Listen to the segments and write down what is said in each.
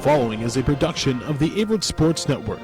following is a production of the Averett Sports Network.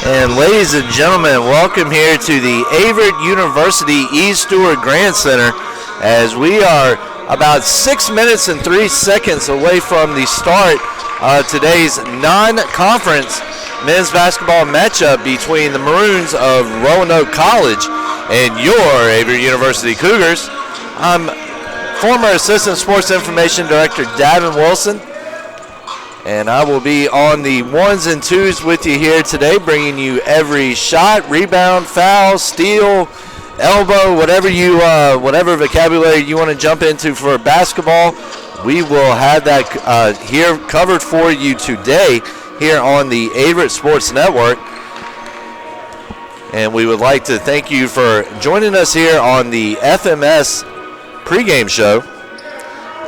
And ladies and gentlemen, welcome here to the Averett University E. Stewart Grant Center as we are about 6 minutes and 3 seconds away from the start of today's non-conference men's basketball matchup between the Maroons of Roanoke College and your Averett University Cougars. I'm former Assistant Sports Information Director Davin Wilson, and I will be on the ones and twos with you here today, bringing you every shot, rebound, foul, steal, elbow, whatever vocabulary you want to jump into for basketball. We will have that here covered for you today here on the Averett Sports Network. And we would like to thank you for joining us here on the FMS pregame show.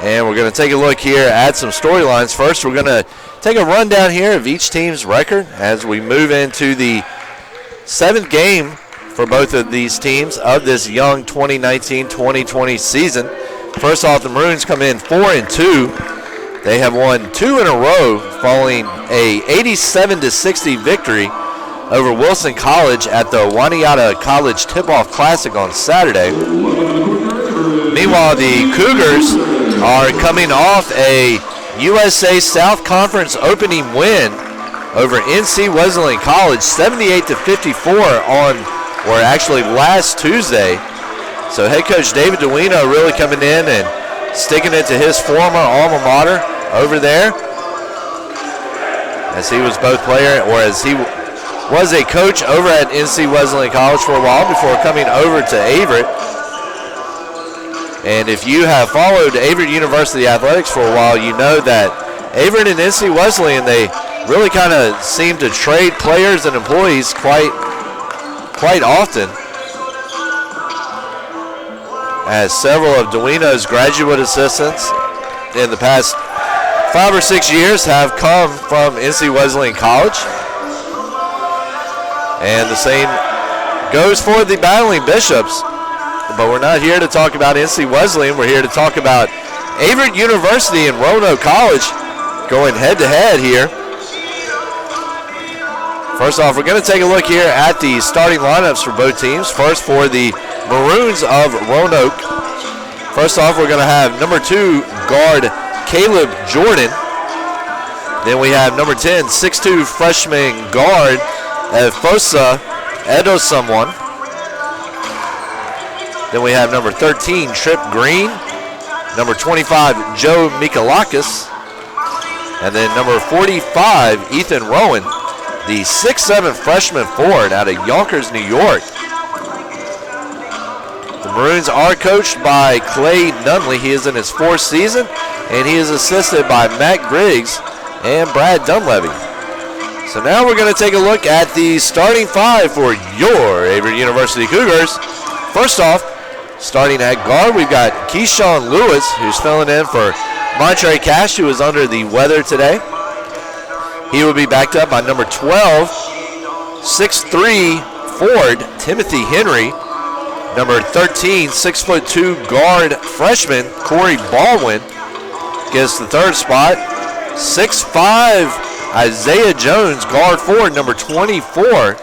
And we're going to take a look here at some storylines. First, we're going to take a rundown here of each team's record as we move into the 7th game for both of these teams of this young 2019-2020 season. First off, the Maroons come in 4-2. They have won 2 in a row following a 87-60 victory over Wilson College at the Waniata College Tip-Off Classic on Saturday. Meanwhile, the Cougars are coming off a USA South Conference opening win over NC Wesleyan College, 78-54 last Tuesday. So head coach David Duino really coming in and sticking it to his former alma mater over there, as he was as he was a coach over at NC Wesleyan College for a while before coming over to Averett. And if you have followed Averett University athletics for a while, you know that Averett and NC Wesleyan, they really kind of seem to trade players and employees quite often, as several of Duino's graduate assistants in the past 5 or 6 years have come from NC Wesleyan College. And the same goes for the Battling Bishops. But we're not here to talk about NC Wesleyan. We're here to talk about Averett University and Roanoke College going head-to-head here. First off, we're going to take a look here at the starting lineups for both teams. First, for the Maroons of Roanoke. First off, we're going to have number 2 guard Caleb Jordan. Then we have number 10, 6'2" freshman guard Efosa Edosomeone. Then we have number 13, Trip Green. Number 25, Joe Mikalakis. And then number 45, Ethan Rowan, the 6'7" freshman forward out of Yonkers, New York. The Maroons are coached by Clay Nunley. He is in his 4th season, and he is assisted by Matt Griggs and Brad Dunleavy. So now we're going to take a look at the starting 5 for your Averett University Cougars. First off, starting at guard, we've got Keyshawn Lewis, who's filling in for Montre Cash, who is under the weather today. He will be backed up by number 12, 6'3" forward Timothy Henry. Number 13, 6'2" guard freshman Corey Baldwin gets the third spot. 6'5" Isaiah Jones, guard forward, number 24,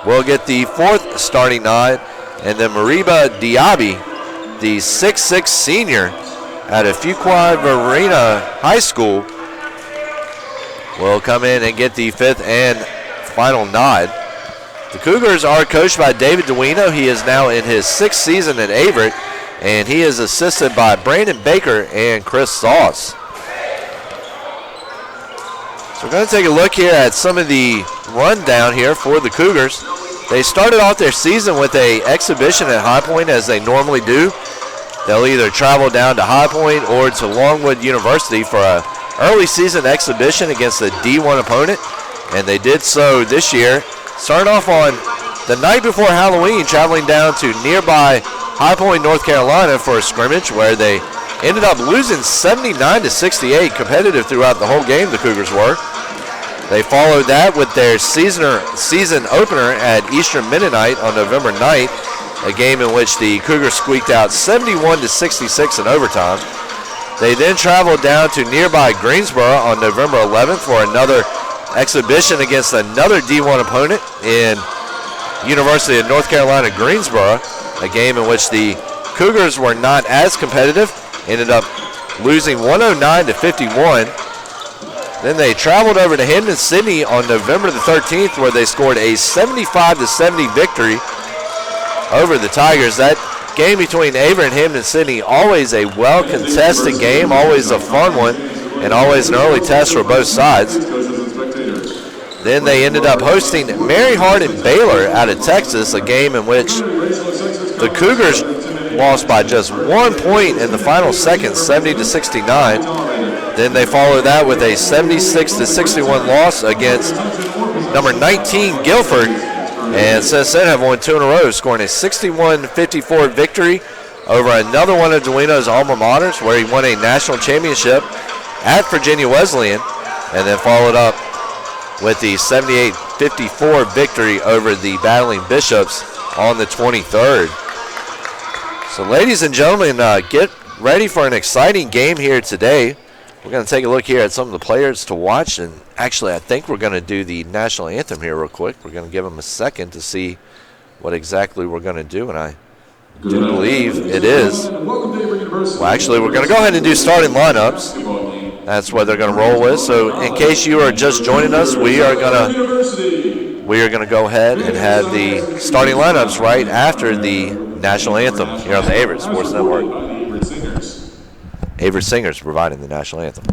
will get the fourth starting nod. And then Mariba Diaby, the 6'6" senior out of Fuqua Varina High School, will come in and get the fifth and final nod. The Cougars are coached by David Duino. He is now in his sixth season at Averett, and he is assisted by Brandon Baker and Chris Sauce. So we're going to take a look here at some of the rundown here for the Cougars. They started off their season with an exhibition at High Point, as they normally do. They'll either travel down to High Point or to Longwood University for an early season exhibition against a D1 opponent, and they did so this year. Started off on the night before Halloween, traveling down to nearby High Point, North Carolina for a scrimmage where they ended up losing 79-68, competitive throughout the whole game, the Cougars were. They followed that with their season opener at Eastern Mennonite on November 9th, a game in which the Cougars squeaked out 71-66 in overtime. They then traveled down to nearby Greensboro on November 11th for another exhibition against another D1 opponent in University of North Carolina, Greensboro, a game in which the Cougars were not as competitive, ended up losing 109-51. Then they traveled over to Hampden-Sydney on November the 13th, where they scored a 75-70 victory over the Tigers. That game between Averett and Hampden-Sydney, always a well-contested game, always a fun one, and always an early test for both sides. Then they ended up hosting Mary Hardin Baylor out of Texas, a game in which the Cougars lost by just 1 point in the final seconds, 70-69. Then they followed that with a 76-61 loss against number 19 Guilford, and since then have won 2 in a row, scoring a 61-54 victory over another one of Duino's alma maters, where he won a national championship at Virginia Wesleyan, and then followed up with the 78-54 victory over the Battling Bishops on the 23rd. So ladies and gentlemen, get ready for an exciting game here today. We're going to take a look here at some of the players to watch, and actually I think we're going to do the national anthem here real quick. We're going to give them a second to see what exactly we're going to do, and I do believe it is. Well, actually, we're going to go ahead and do starting lineups. That's what they're going to roll with. So in case you are just joining us, we are going to go ahead and have the starting lineups right after the national anthem here on the Averett Sports Network. Averett Singers providing the national anthem.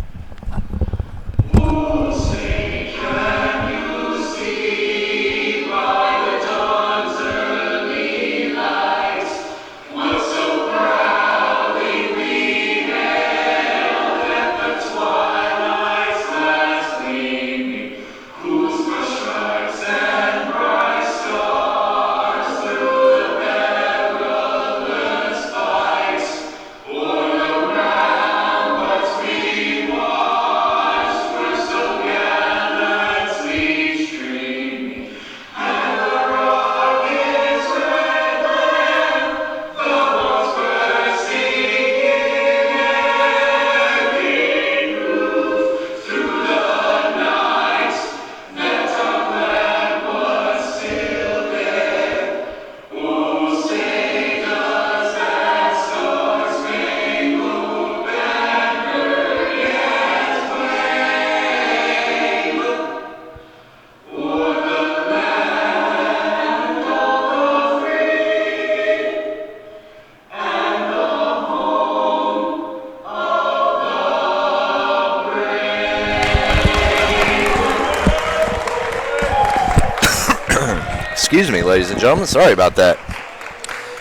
Excuse me, ladies and gentlemen. Sorry about that.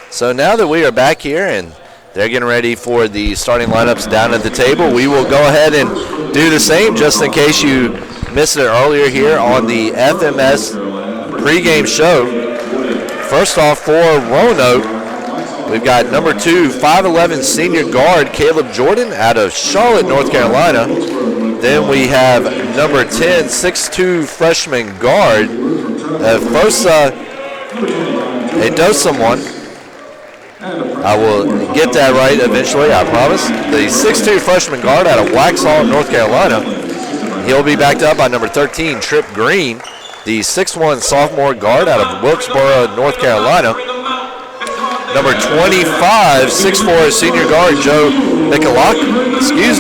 So now that we are back here and they're getting ready for the starting lineups down at the table, we will go ahead and do the same just in case you missed it earlier here on the FMS pregame show. First off, for Roanoke, we've got number 2, 5'11" senior guard Caleb Jordan out of Charlotte, North Carolina. Then we have number 10, 6'2" freshman guard Fosa Edosomeone I will get that right eventually, I promise. The 6'2 freshman guard out of Waxhaw, North Carolina. He'll be backed up by number 13, Trip Green, the 6'1 sophomore guard out of Wilkesboro, North Carolina. Number 25, 6'4 senior guard Joe Mikalakis. It's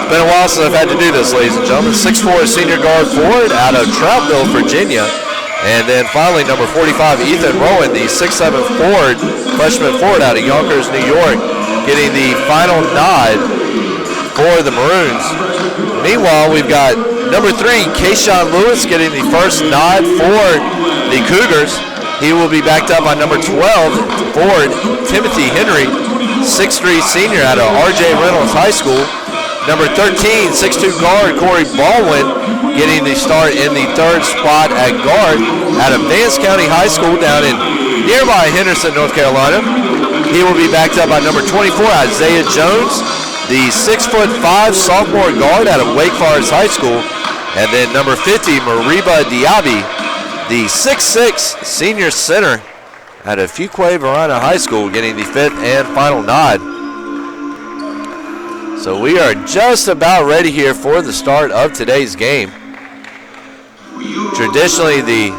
been a while since I've had to do this, ladies and gentlemen. 6'4 senior guard forward out of Troutville, Virginia. And then finally, number 45, Ethan Rowan, the 6'7 forward, freshman forward out of Yonkers, New York, getting the final nod for the Maroons. Meanwhile, we've got number 3, Kayshawn Lewis, getting the first nod for the Cougars. He will be backed up by number 12, forward Timothy Henry, 6'3 senior out of R.J. Reynolds High School. Number 13, 6'2 guard Corey Baldwin, getting the start in the third spot at guard out of Vance County High School down in nearby Henderson, North Carolina. He will be backed up by number 24, Isaiah Jones, the 6'5 sophomore guard out of Wake Forest High School. And then number 50, Mariba Diaby, the 6'6 senior center out of Fuquay Varina High School, getting the fifth and final nod. So we are just about ready here for the start of today's game. Traditionally, the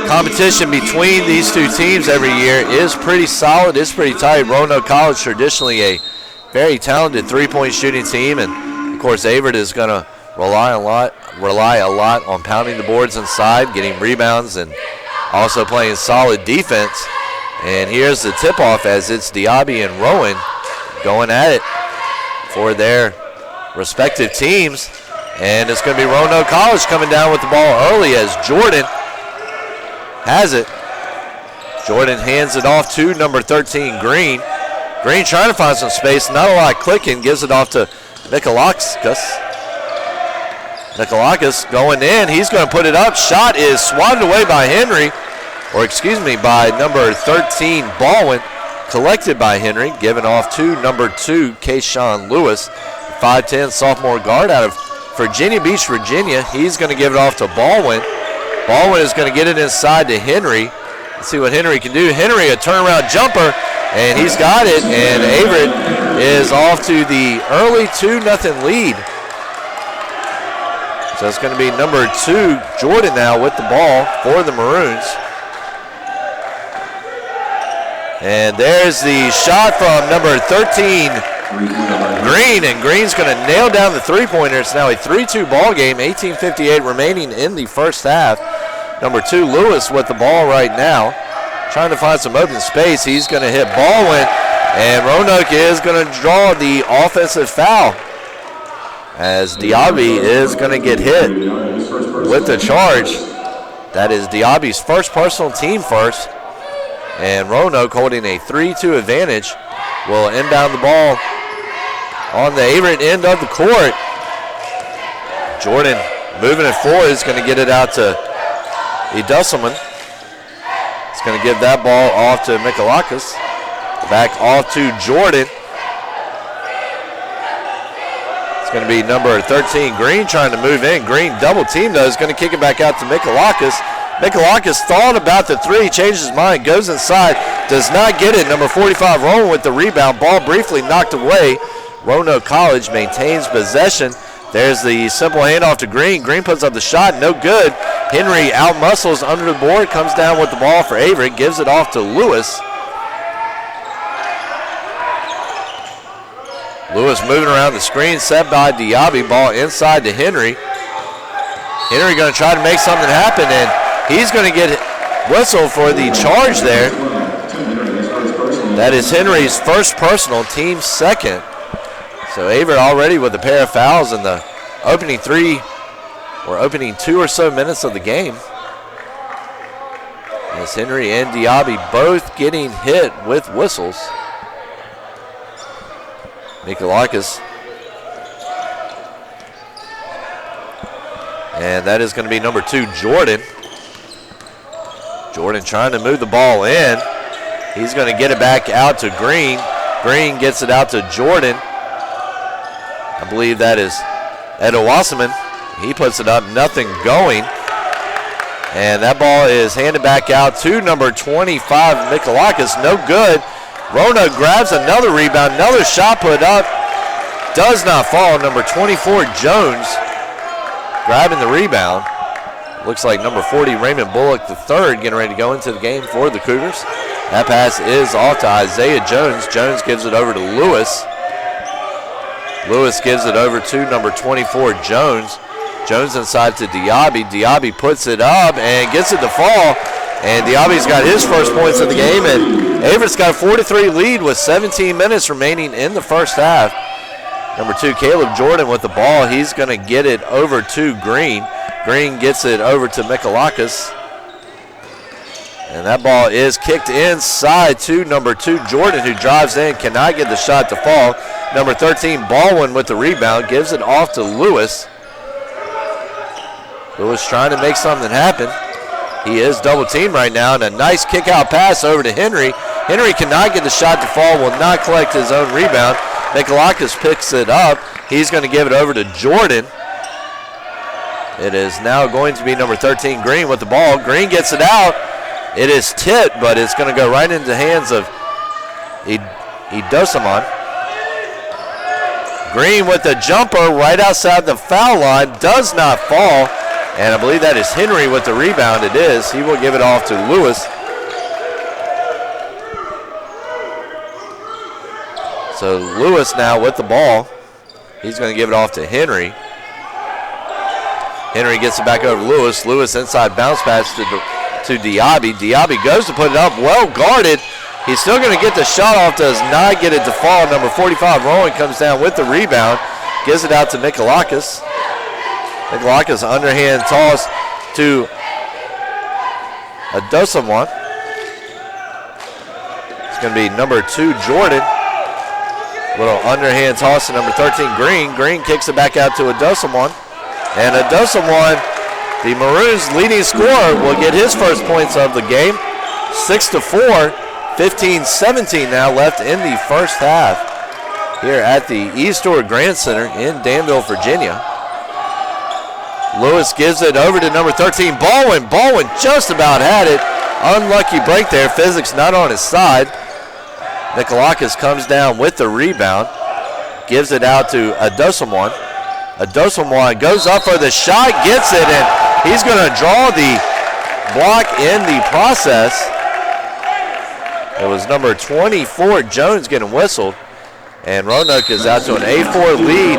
competition between these two teams every year is pretty solid. It's pretty tight. Roanoke College, traditionally a very talented three-point shooting team, and of course Averett is going to rely a lot on pounding the boards inside, getting rebounds, and also playing solid defense. And here's the tip-off as it's Diaby and Rowan going at it for their respective teams. And it's going to be Roanoke College coming down with the ball early as Jordan has it. Jordan hands it off to number 13, Green. Green trying to find some space, not a lot clicking, gives it off to Mikalakis. Mikalakis going in, he's going to put it up. Shot is swatted away by Henry, by number 13, Baldwin. Collected by Henry, given off to number 2, Kayshawn Lewis, 5'10 sophomore guard out of Virginia Beach, Virginia. He's going to give it off to Baldwin. Baldwin is going to get it inside to Henry. Let's see what Henry can do. Henry, a turnaround jumper, and he's got it, and Averett is off to the early 2-0 lead. So it's going to be number 2, Jordan, now with the ball for the Maroons. And there's the shot from number 13, Green, and Green's going to nail down the three-pointer. It's now a 3-2 ball game, 18:58 remaining in the first half. Number 2, Lewis, with the ball right now, trying to find some open space. He's going to hit Baldwin, and Roanoke is going to draw the offensive foul as Diaby is going to get hit with the charge. That is Diaby's first personal, team first. And Roanoke, holding a 3-2 advantage, will inbound the ball on the Averett end of the court. Jordan moving it forward is going to get it out to Edusselman. He's going to give that ball off to Mikalakis. Back off to Jordan. It's going to be number 13, Green, trying to move in. Green double team, though, is going to kick it back out to Mikalakis. Mikalakis thought about the three, changes his mind, goes inside, does not get it. Number 45, Rowan with the rebound. Ball briefly knocked away. Roanoke College maintains possession. There's the simple handoff to Green. Green puts up the shot, no good. Henry out-muscles under the board, comes down with the ball for Averett, gives it off to Lewis. Lewis moving around the screen, set by Diaby, ball inside to Henry. Henry going to try to make something happen, and he's going to get whistled for the charge there. That is Henry's first personal, team second. So Averett already with a pair of fouls in the opening 2 or so minutes of the game. As Henry and Diaby both getting hit with whistles. Mikalakis. And that is going to be number 2, Jordan. Jordan trying to move the ball in. He's going to get it back out to Green. Green gets it out to Jordan. I believe that is Edo Wasserman. He puts it up, nothing going. And that ball is handed back out to number 25, Mikalakis. No good. Roanoke grabs another rebound, another shot put up. Does not fall. Number 24, Jones, grabbing the rebound. Looks like number 40, Raymond Bullock III, getting ready to go into the game for the Cougars. That pass is off to Isaiah Jones. Jones gives it over to Lewis. Lewis gives it over to number 24, Jones. Jones inside to Diaby. Diaby puts it up and gets it to fall. And Diaby's got his first points of the game. And Averett's got a 4-3 lead with 17 minutes remaining in the first half. Number 2, Caleb Jordan with the ball. He's going to get it over to Green. Green gets it over to Mikalakis. And that ball is kicked inside to number 2, Jordan, who drives in, cannot get the shot to fall. Number 13, Baldwin with the rebound, gives it off to Lewis. Lewis trying to make something happen. He is double teamed right now, and a nice kick out pass over to Henry. Henry cannot get the shot to fall, will not collect his own rebound. Mikalakis picks it up. He's going to give it over to Jordan. It is now going to be number 13, Green, with the ball. Green gets it out. It is tipped, but it's going to go right into the hands of Idosaman. Green with the jumper right outside the foul line. Does not fall. And I believe that is Henry with the rebound. It is. He will give it off to Lewis. So Lewis now with the ball. He's going to give it off to Henry. Henry gets it back over to Lewis. Lewis inside bounce pass to Diaby. Diaby goes to put it up. Well guarded. He's still going to get the shot off. Does not get it to fall. Number 45, Rowan, comes down with the rebound. Gives it out to Mikalakis. Mikalakis underhand toss to Adosawan. It's going to be number 2, Jordan. Little underhand toss to number 13, Green. Green kicks it back out to Adosawan. And Adosawan, the Maroons' leading scorer, will get his first points of the game. 6-4, 15-17 now left in the first half here at the Eastwood Grant Center in Danville, Virginia. Lewis gives it over to number 13, Baldwin. Baldwin just about had it. Unlucky break there. Physics not on his side. Mikalakis comes down with the rebound. Gives it out to Adosawan. Adosawan goes up for the shot, gets it, and he's going to draw the block in the process. It was number 24, Jones, getting whistled. And Roanoke is out to an 8-4 lead.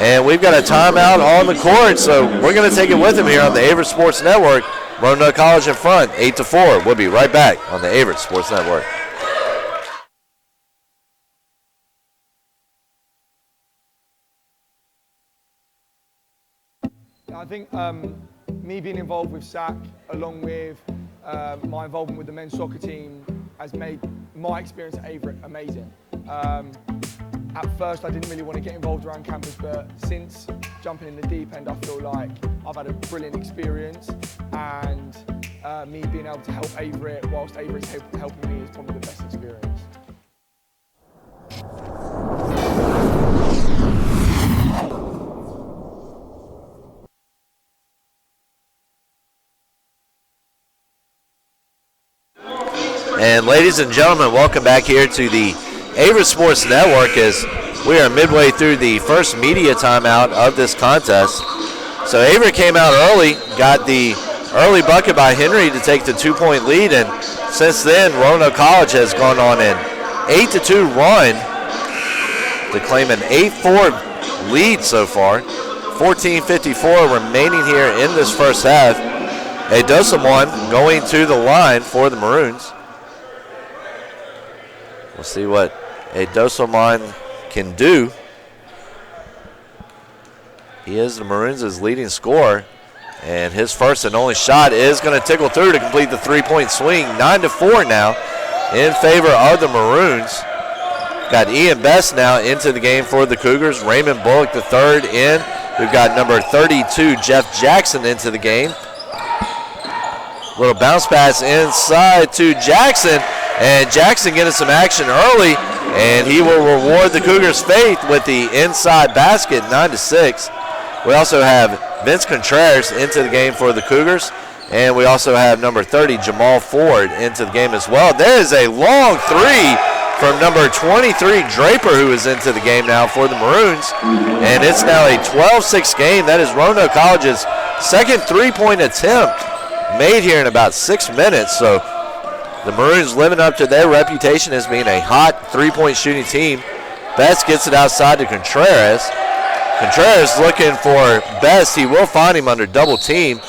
And we've got a timeout on the court, so we're going to take it with him here on the Averett Sports Network. Roanoke College in front, 8-4. We'll be right back on the Averett Sports Network. I think me being involved with SAC, along with my involvement with the men's soccer team, has made my experience at Averett amazing. At first, I didn't really want to get involved around campus, but since jumping in the deep end, I feel like I've had a brilliant experience, and me being able to help Averett whilst Averett's helping me is probably the best experience. And ladies and gentlemen, welcome back here to the Averett Sports Network as we are midway through the first media timeout of this contest. So Averett came out early, got the early bucket by Henry to take the 2-point lead, and since then Roanoke College has gone on an 8-2 run to claim an 8-4 lead so far. 14:54 remaining here in this first half. Adosawan going to the line for the Maroons. We'll see what Adosaman can do. He is the Maroons' leading scorer, and his first and only shot is going to tickle through to complete the 3-point swing. 9-4 now in favor of the Maroons. Got Ian Best now into the game for the Cougars. Raymond Bullock III in. We've got number 32, Jeff Jackson, into the game. Little bounce pass inside to Jackson, and Jackson getting some action early, and he will reward the Cougars' faith with the inside basket, 9-6. We also have Vince Contreras into the game for the Cougars. And we also have number 30, Jamal Ford, into the game as well. There is a long three from number 23, Draper, who is into the game now for the Maroons. And it's now a 12-6 game. That is Roanoke College's second three-point attempt made here in about 6 minutes. So the Maroons living up to their reputation as being a hot three-point shooting team. Best gets it outside to Contreras. Contreras looking for Best. He will find him under double team.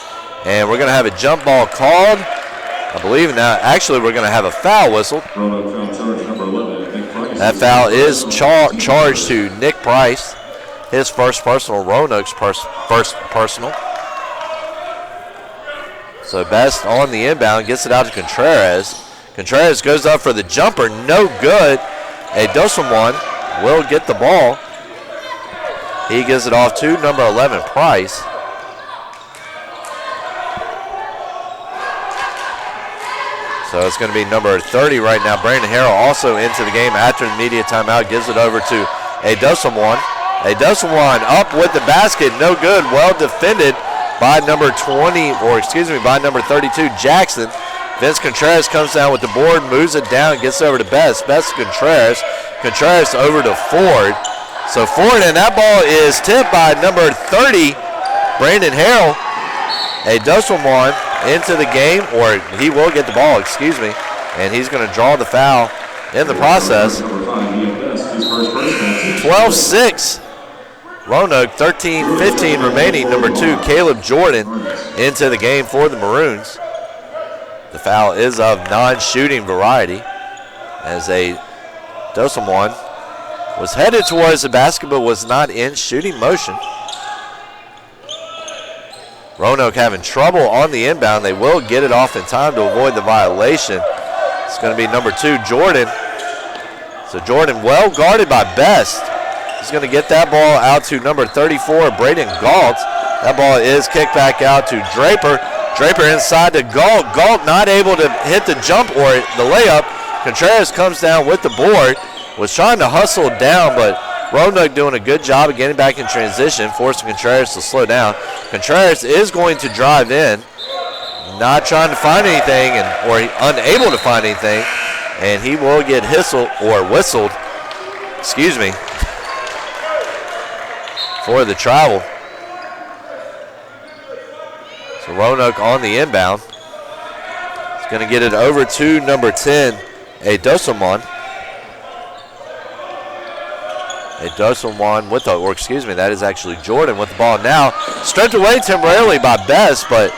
And we're going to have a jump ball called. I believe now, actually, we're going to have a foul whistled. That foul is charged to Nick Price. His first personal, Roanoke's first personal. So Best on the inbound, gets it out to Contreras. Contreras goes up for the jumper, no good. A Dosamwan will get the ball. He gives it off to number 11, Price. So it's going to be number 30 right now. Brandon Harrell also into the game after the media timeout. Gives it over to Adosamwan. Adosamwan up with the basket. No good. Well defended by number 32, Jackson. Vince Contreras comes down with the board, moves it down, gets over to Best. Best to Contreras. Contreras over to Ford. So Ford, and that ball is tipped by number 30, Brandon Harrell. Adosamwan into the game, or he will get the ball, and he's going to draw the foul in the process. 12-6. Roanoke, 13-15 remaining. Number 2, Caleb Jordan into the game for the Maroons. The foul is of non-shooting variety as Dosamwan was headed towards the basket but was not in shooting motion. Roanoke having trouble on the inbound. They will get it off in time to avoid the violation. It's going to be number 2, Jordan. So Jordan well guarded by Best. He's going to get that ball out to number 34, Braden Galt. That ball is kicked back out to Draper. Draper inside to Galt. Galt not able to hit the jump or the layup. Contreras comes down with the board. Was trying to hustle down, but Roanoke doing a good job of getting back in transition, forcing Contreras to slow down. Contreras is going to drive in, not trying to find anything or unable to find anything, and he will get whistled for the travel. So Roanoke on the inbound. He's going to get it over to number 10, Adosamwan. Adosamwan that is actually Jordan with the ball now. Stripped away temporarily by Best, but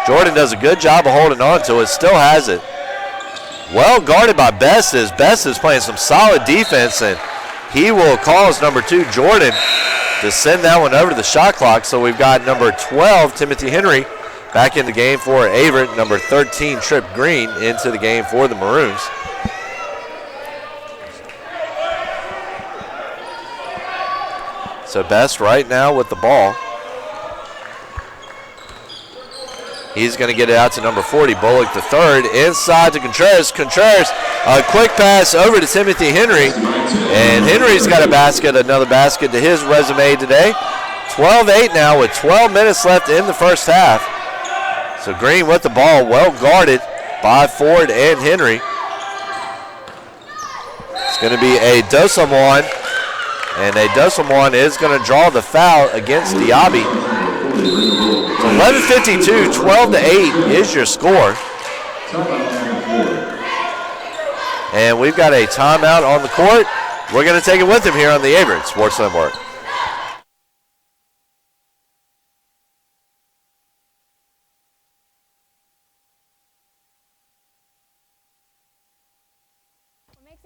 Jordan does a good job of holding on to it, still has it. Well guarded by Best as Best is playing some solid defense, and he will cause number 2, Jordan, to send that one over to the shot clock. So we've got number 12, Timothy Henry, back in the game for Averett. Number 13, Trip Green, into the game for the Maroons. So Best right now with the ball. He's going to get it out to number 40, Bullock the third. Inside to Contreras. Contreras, a quick pass over to Timothy Henry. And Henry's got another basket to his resume today. 12-8 now with 12 minutes left in the first half. So Green with the ball, well guarded by Ford and Henry. It's going to be a Dosamwan. And Adosamwan is going to draw the foul against Diaby. So 11:52, 12-8 is your score. And we've got a timeout on the court. We're going to take it with him here on the Averett Sports Network.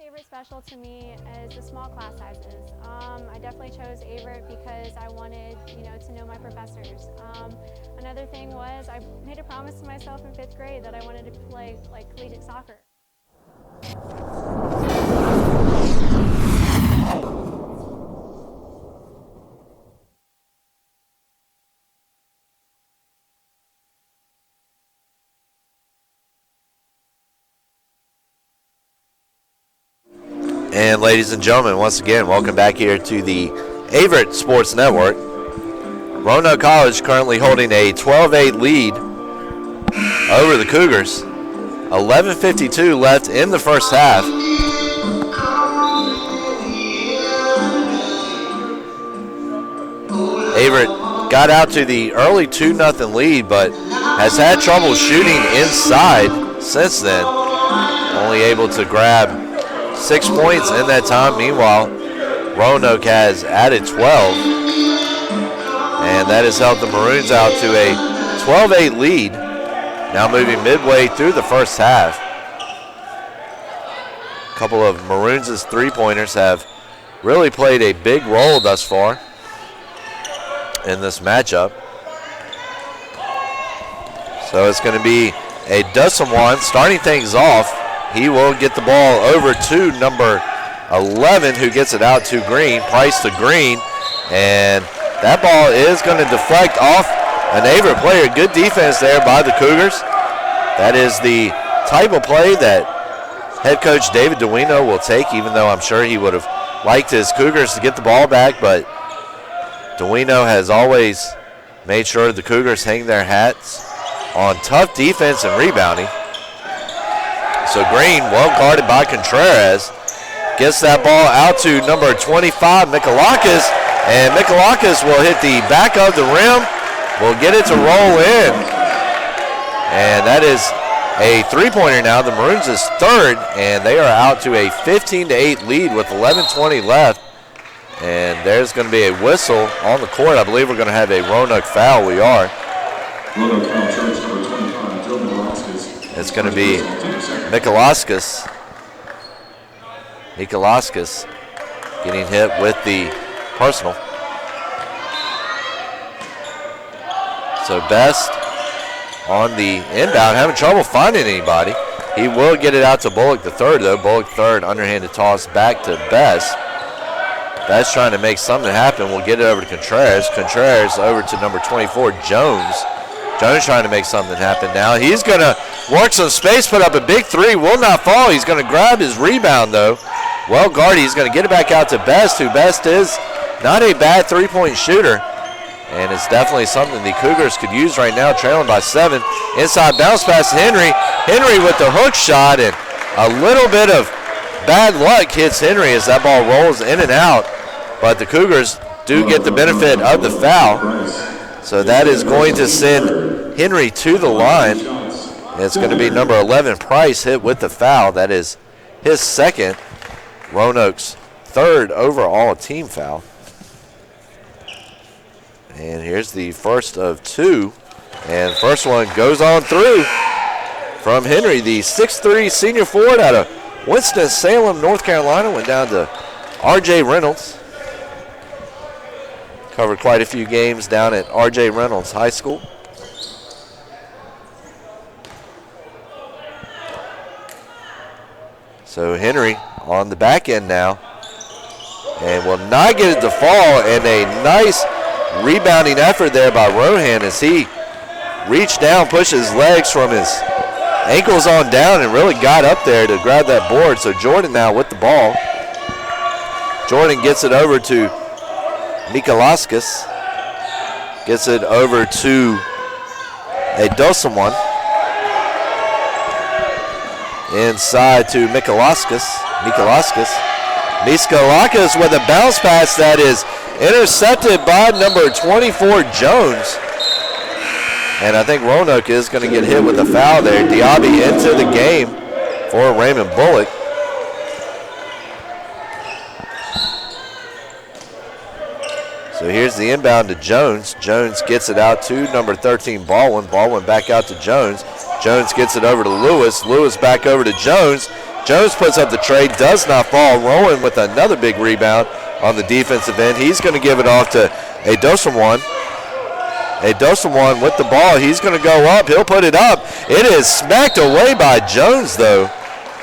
Averett special to me is the small class sizes. I definitely chose Averett because I wanted, to know my professors. Another thing was I made a promise to myself in 5th grade that I wanted to play collegiate soccer. And ladies and gentlemen, once again, welcome back here to the Averett Sports Network. Roanoke College currently holding a 12-8 lead over the Cougars. 11:52 left in the first half. Averett got out to the early 2-0 lead, but has had trouble shooting inside since then. Only able to grab 6 points in that time. Meanwhile, Roanoke has added 12, and that has helped the Maroons out to a 12-8 lead, now moving midway through the first half. A couple of Maroons' three-pointers have really played a big role thus far in this matchup. So it's going to be a Dussamwan starting things off. He will get the ball over to number 11, who gets it out to Green. Price to Green, and that ball is going to deflect off an Averett player. Good defense there by the Cougars. That is the type of play that head coach David Duino will take, even though I'm sure he would have liked his Cougars to get the ball back, but Duino has always made sure the Cougars hang their hats on tough defense and rebounding. So Green, well guarded by Contreras, gets that ball out to number 25, Michalakis, and Michalakis will hit the back of the rim, will get it to roll in, and that is a three-pointer now. The Maroons is third, and they are out to a 15-8 lead with 11:20 left. And there's going to be a whistle on the court. I believe we're going to have a Roanoke foul. We are. It's going to be Michalakis. Michalakis getting hit with the personal. So Best on the inbound, having trouble finding anybody. He will get it out to Bullock the third, though. Bullock third, underhanded toss back to Best. Best trying to make something happen. We'll get it over to Contreras. Contreras over to number 24, Jones. Jones trying to make something happen now. He's going to work some space, put up a big three. Will not fall. He's going to grab his rebound, though. Well guarded. He's going to get it back out to Best, who Best is not a bad three-point shooter. And it's definitely something the Cougars could use right now, trailing by 7. Inside bounce pass to Henry. Henry with the hook shot, and a little bit of bad luck hits Henry as that ball rolls in and out. But the Cougars do get the benefit of the foul. So that is going to send Henry to the line. It's going to be number 11, Price, hit with the foul. That is his second, Roanoke's third overall team foul. And here's the first of two. And first one goes on through from Henry, the 6'3 senior forward out of Winston-Salem, North Carolina. Went down to R.J. Reynolds. Covered quite a few games down at R.J. Reynolds High School. So Henry on the back end now, and will not get it to fall, and a nice rebounding effort there by Rohan as he reached down, pushed his legs from his ankles on down, and really got up there to grab that board. So Jordan now with the ball. Jordan gets it over to Michalakis. Gets it over to a Dussamwan. Inside to Michalakis. Michalakis with a bounce pass that is intercepted by number 24, Jones. And I think Roanoke is going to get hit with a foul there. Diaby into the game for Raymond Bullock. So here's the inbound to Jones. Jones gets it out to number 13, Baldwin. Baldwin back out to Jones. Jones gets it over to Lewis. Lewis back over to Jones. Jones puts up the trade, does not fall. Rowan with another big rebound on the defensive end. He's going to give it off to a Dussamwan. A Dussamwan with the ball. He's going to go up. He'll put it up. It is smacked away by Jones, though,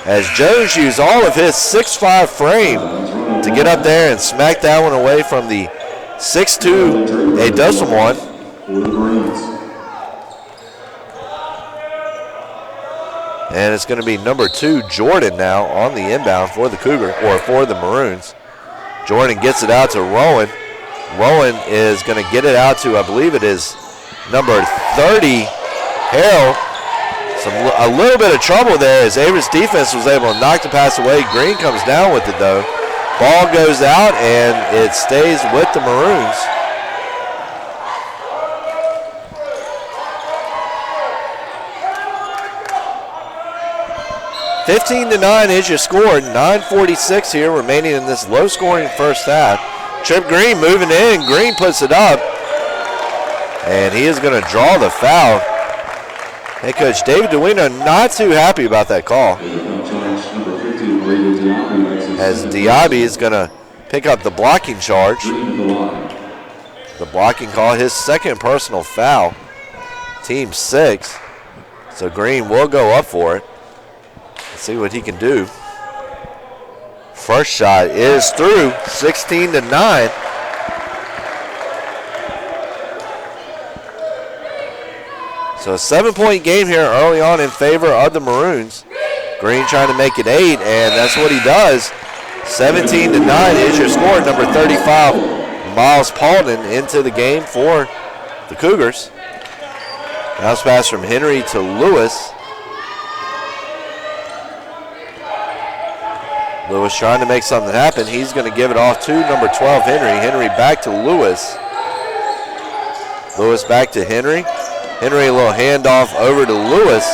as Jones used all of his 6'5 frame to get up there and smack that one away from the 6'2 a Dussamwan. And it's going to be number 2, Jordan, now on the inbound for the Cougar, or for the Maroons. Jordan gets it out to Rowan. Rowan is going to get it out to, I believe it is number 30, Harrell. A little bit of trouble there as Averett's defense was able to knock the pass away. Green comes down with it though. Ball goes out and it stays with the Maroons. (15-9) is your score. 9:46 here remaining in this low-scoring first half. Trip Green moving in. Green puts it up. And he is going to draw the foul. Head coach David Duino not too happy about that call. As Diaby is going to pick up the blocking charge. The blocking call, his second personal foul. Team 6. So Green will go up for it. Let's see what he can do. First shot is through, 16-9. So a 7-point game here early on in favor of the Maroons. Green trying to make it 8, and that's what he does. 17-9 is your score. Number 35, Miles Paulden, into the game for the Cougars. Bounce pass from Henry to Lewis. Lewis trying to make something happen. He's going to give it off to number 12, Henry. Henry back to Lewis. Lewis back to Henry. Henry a little handoff over to Lewis.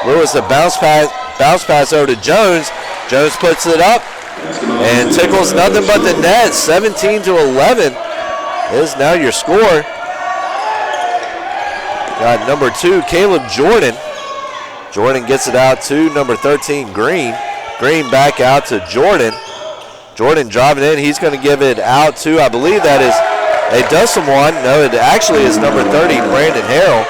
Lewis a bounce pass over to Jones. Jones puts it up and tickles nothing but the net. 17-11 is now your score. Got number 2, Caleb Jordan. Jordan gets it out to number 13, Green. Green back out to Jordan. Jordan driving in. He's going to give it out to, I believe that is a Dustin-one. No, it actually is number 30, Brandon Harrell,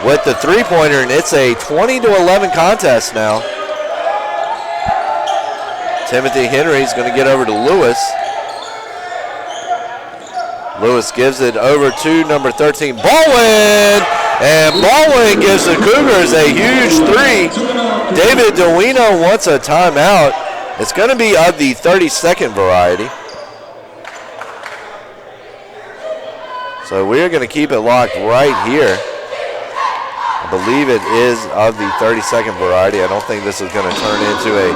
with the three-pointer, and it's a 20-11 contest now. Timothy Henry's going to get over to Lewis. Lewis gives it over to number 13, Baldwin. And Baldwin gives the Cougars a huge 3. David Duino wants a timeout. It's going to be of the 30-second variety. So we're going to keep it locked right here. I believe it is of the 30-second variety. I don't think this is going to turn into a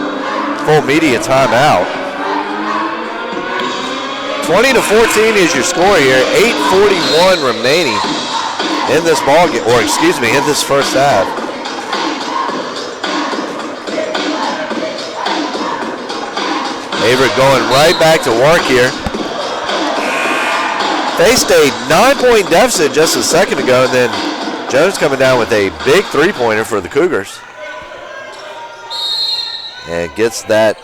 full media timeout. 20-14 is your score here. 8:41 remaining in this ball game, or excuse me, in this first half. Averett going right back to work here. Faced a 9-point deficit just a second ago, and then Jones coming down with a big three-pointer for the Cougars. And gets that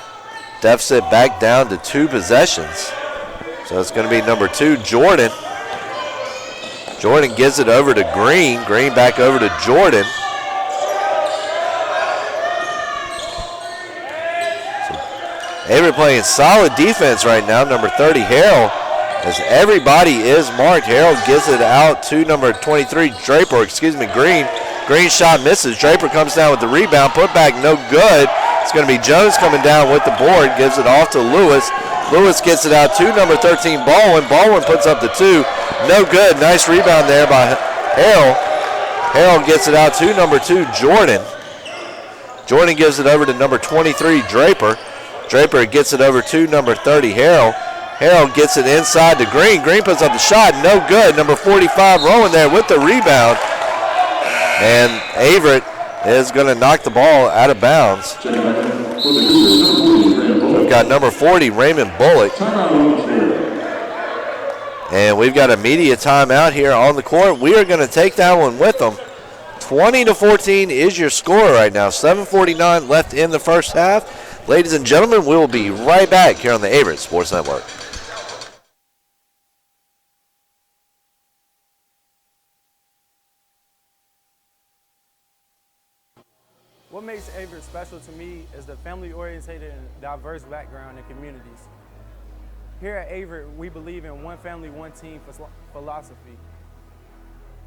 deficit back down to 2 possessions. So it's going to be number 2, Jordan. Jordan gives it over to Green. Green back over to Jordan. So Averett playing solid defense right now. Number 30, Harrell, as everybody is marked. Harrell gives it out to number 23, Green. Green shot misses. Draper comes down with the rebound. Put back no good. It's going to be Jones coming down with the board. Gives it off to Lewis. Lewis gets it out to number 13, Baldwin. Baldwin puts up the 2. No good. Nice rebound there by Harrell. Harrell gets it out to number 2, Jordan. Jordan gives it over to number 23, Draper. Draper gets it over to number 30, Harrell. Harrell gets it inside to Green. Green puts up the shot. No good. Number 45, Rowan there with the rebound. And Averett is going to knock the ball out of bounds. We've got number 40, Raymond Bullock. And we've got a media timeout here on the court. We are going to take that one with them. 20-14 is your score right now. 7:49 left in the first half. Ladies and gentlemen, we will be right back here on the Averett Sports Network. What makes Averett special to me is the family-oriented and diverse background and communities. Here at Averett, we believe in one family, one team philosophy.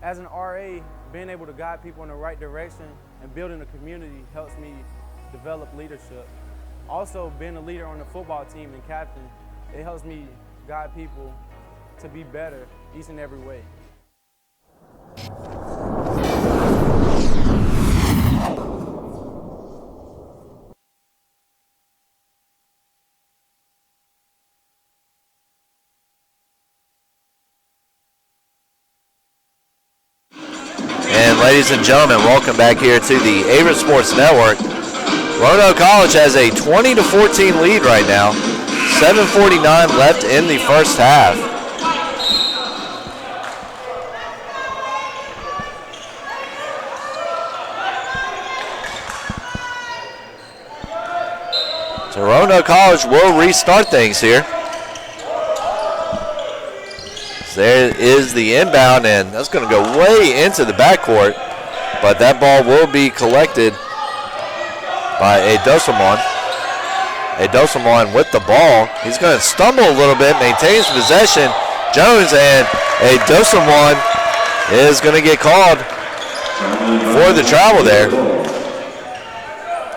As an RA, being able to guide people in the right direction and building a community helps me develop leadership. Also, being a leader on the football team and captain, it helps me guide people to be better each and every way. And ladies and gentlemen, welcome back here to the Averett Sports Network. Roanoke College has a 20-14 lead right now. 7:49 left in the first half. So Roanoke College will restart things here. There is the inbound, and that's going to go way into the backcourt, but that ball will be collected by Adosamon. Adosamon with the ball. He's going to stumble a little bit, maintains possession. Jones, and Adosamon is going to get called for the travel there,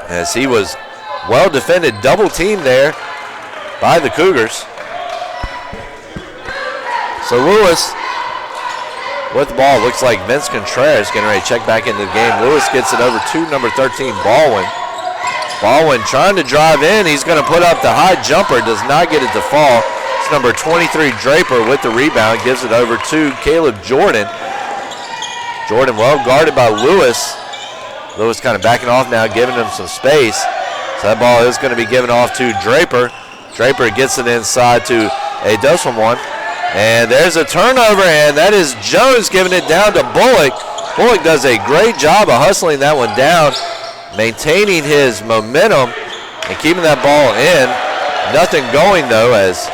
as he was well defended, double teamed there by the Cougars. So Lewis with the ball. Looks like Vince Contreras getting ready to check back into the game. Lewis gets it over to number 13, Baldwin. Baldwin trying to drive in. He's going to put up the high jumper. Does not get it to fall. It's number 23, Draper, with the rebound. Gives it over to Caleb Jordan. Jordan well guarded by Lewis. Lewis kind of backing off now, giving him some space. So that ball is going to be given off to Draper. Draper gets it inside to Adosamon. And there's a turnover, and that is Jones giving it down to Bullock. Bullock does a great job of hustling that one down, maintaining his momentum and keeping that ball in. Nothing going, though, as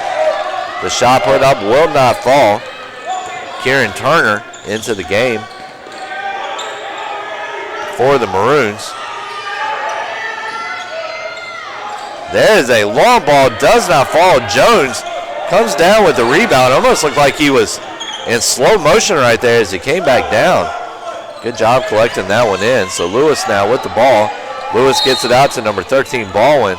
the shot put up will not fall. Kieran Turner into the game for the Maroons. There's a long ball, does not fall. Jones comes down with the rebound. Almost looked like he was in slow motion right there as he came back down. Good job collecting that one in. So Lewis now with the ball. Lewis gets it out to number 13, Baldwin.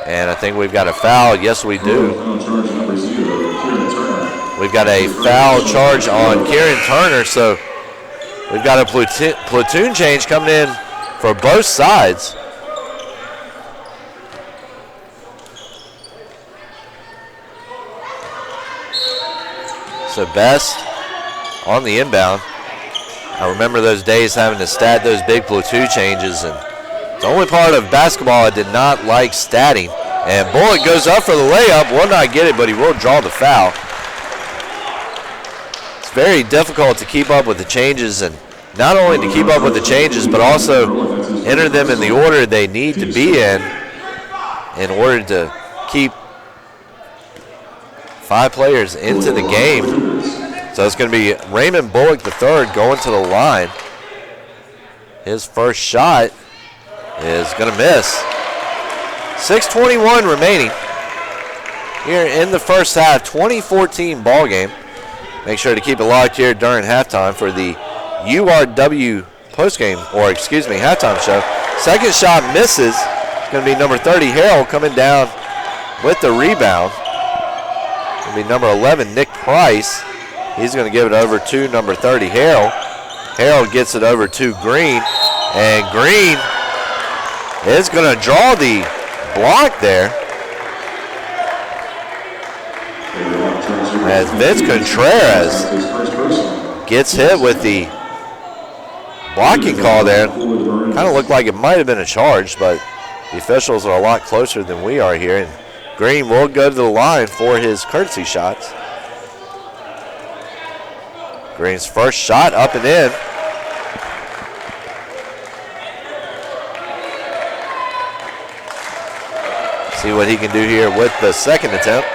And I think we've got a foul. Yes, we do. We've got a foul charge on Kieran Turner. So we've got a platoon change coming in for both sides. So Best on the inbound. I remember those days having to stat those big platoon changes, and the only part of basketball I did not like statting. And Bullock goes up for the layup, will not get it, but he will draw the foul. It's very difficult to keep up with the changes, and not only to keep up with the changes, but also enter them in the order they need to be in order to keep 5 players into the game. So it's going to be Raymond Bullock III going to the line. His first shot is going to miss. 6:21 remaining here in the first half, 2014 ball game. Make sure to keep it locked here during halftime for the URW halftime show. Second shot misses. It's going to be number 30, Harrell, coming down with the rebound. It's going to be number 11, Nick Price. He's going to give it over to number 30, Harrell. Harrell gets it over to Green, and Green is going to draw the block there. As Vince Contreras gets hit with the blocking call there. Kind of looked like it might have been a charge, but the officials are a lot closer than we are here. And Green will go to the line for his courtesy shots. Green's first shot up and in. See what he can do here with the second attempt.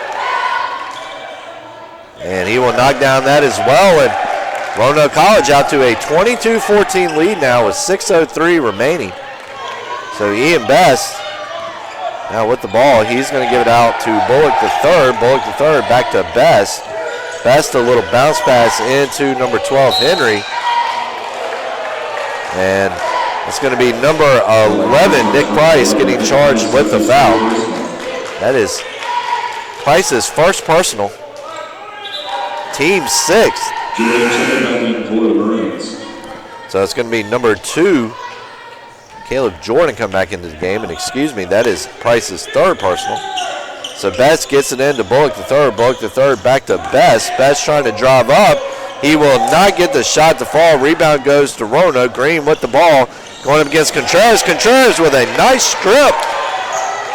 And he will knock down that as well. And Roanoke College out to a 22-14 lead now with 6:03 remaining. So Ian Best now with the ball. He's going to give it out to Bullock III. Bullock III back to Best. Best a little bounce pass into number 12, Henry. And it's going to be number 11, Nick Price, getting charged with the foul. That is Price's first personal. Team 6. So it's going to be number 2, Caleb Jordan, come back into the game. And excuse me, that is Price's third personal. So Best gets it into Bullock the third. Bullock the third back to Best. Best trying to drive up. He will not get the shot to fall. Rebound goes to Roanoke. Green with the ball. Going up against Contreras. Contreras with a nice strip.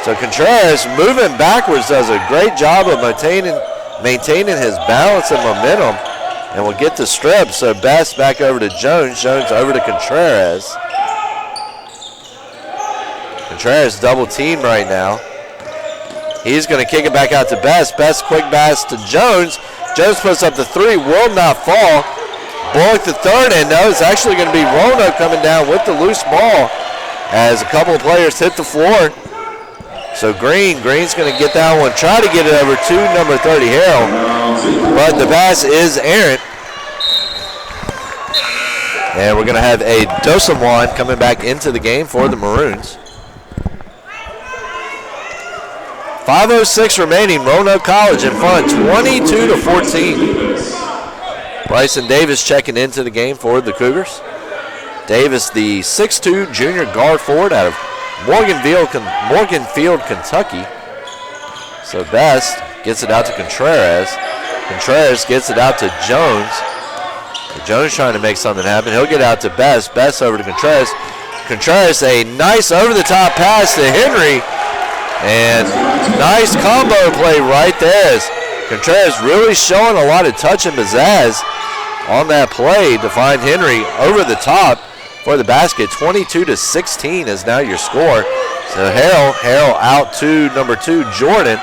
So Contreras moving backwards does a great job of maintaining his balance and momentum, and will get the strip. So Best back over to Jones. Jones over to Contreras. Contreras double teamed right now. He's going to kick it back out to Best. Best quick pass to Jones. Jones puts up the three, will not fall. Bullock the third, and no, it's actually going to be Roanoke coming down with the loose ball as a couple of players hit the floor. So Green's going to get that one, try to get it over to number 30, Harrell. But the pass is errant. And we're going to have a Dosawan coming back into the game for the Maroons. 5:06 remaining, Roanoke College in front, 22-14. Bryson Davis checking into the game for the Cougars. Davis, the 6'2 junior guard forward out of Morganfield, Kentucky. So Best gets it out to Contreras. Contreras gets it out to Jones. Jones trying to make something happen. He'll get out to Best. Best over to Contreras. Contreras, a nice over-the-top pass to Henry. And nice combo play right there. Contreras really showing a lot of touch and pizzazz on that play to find Henry over the top for the basket. 22-16 is now your score. So Harrell out to number 2, Jordan.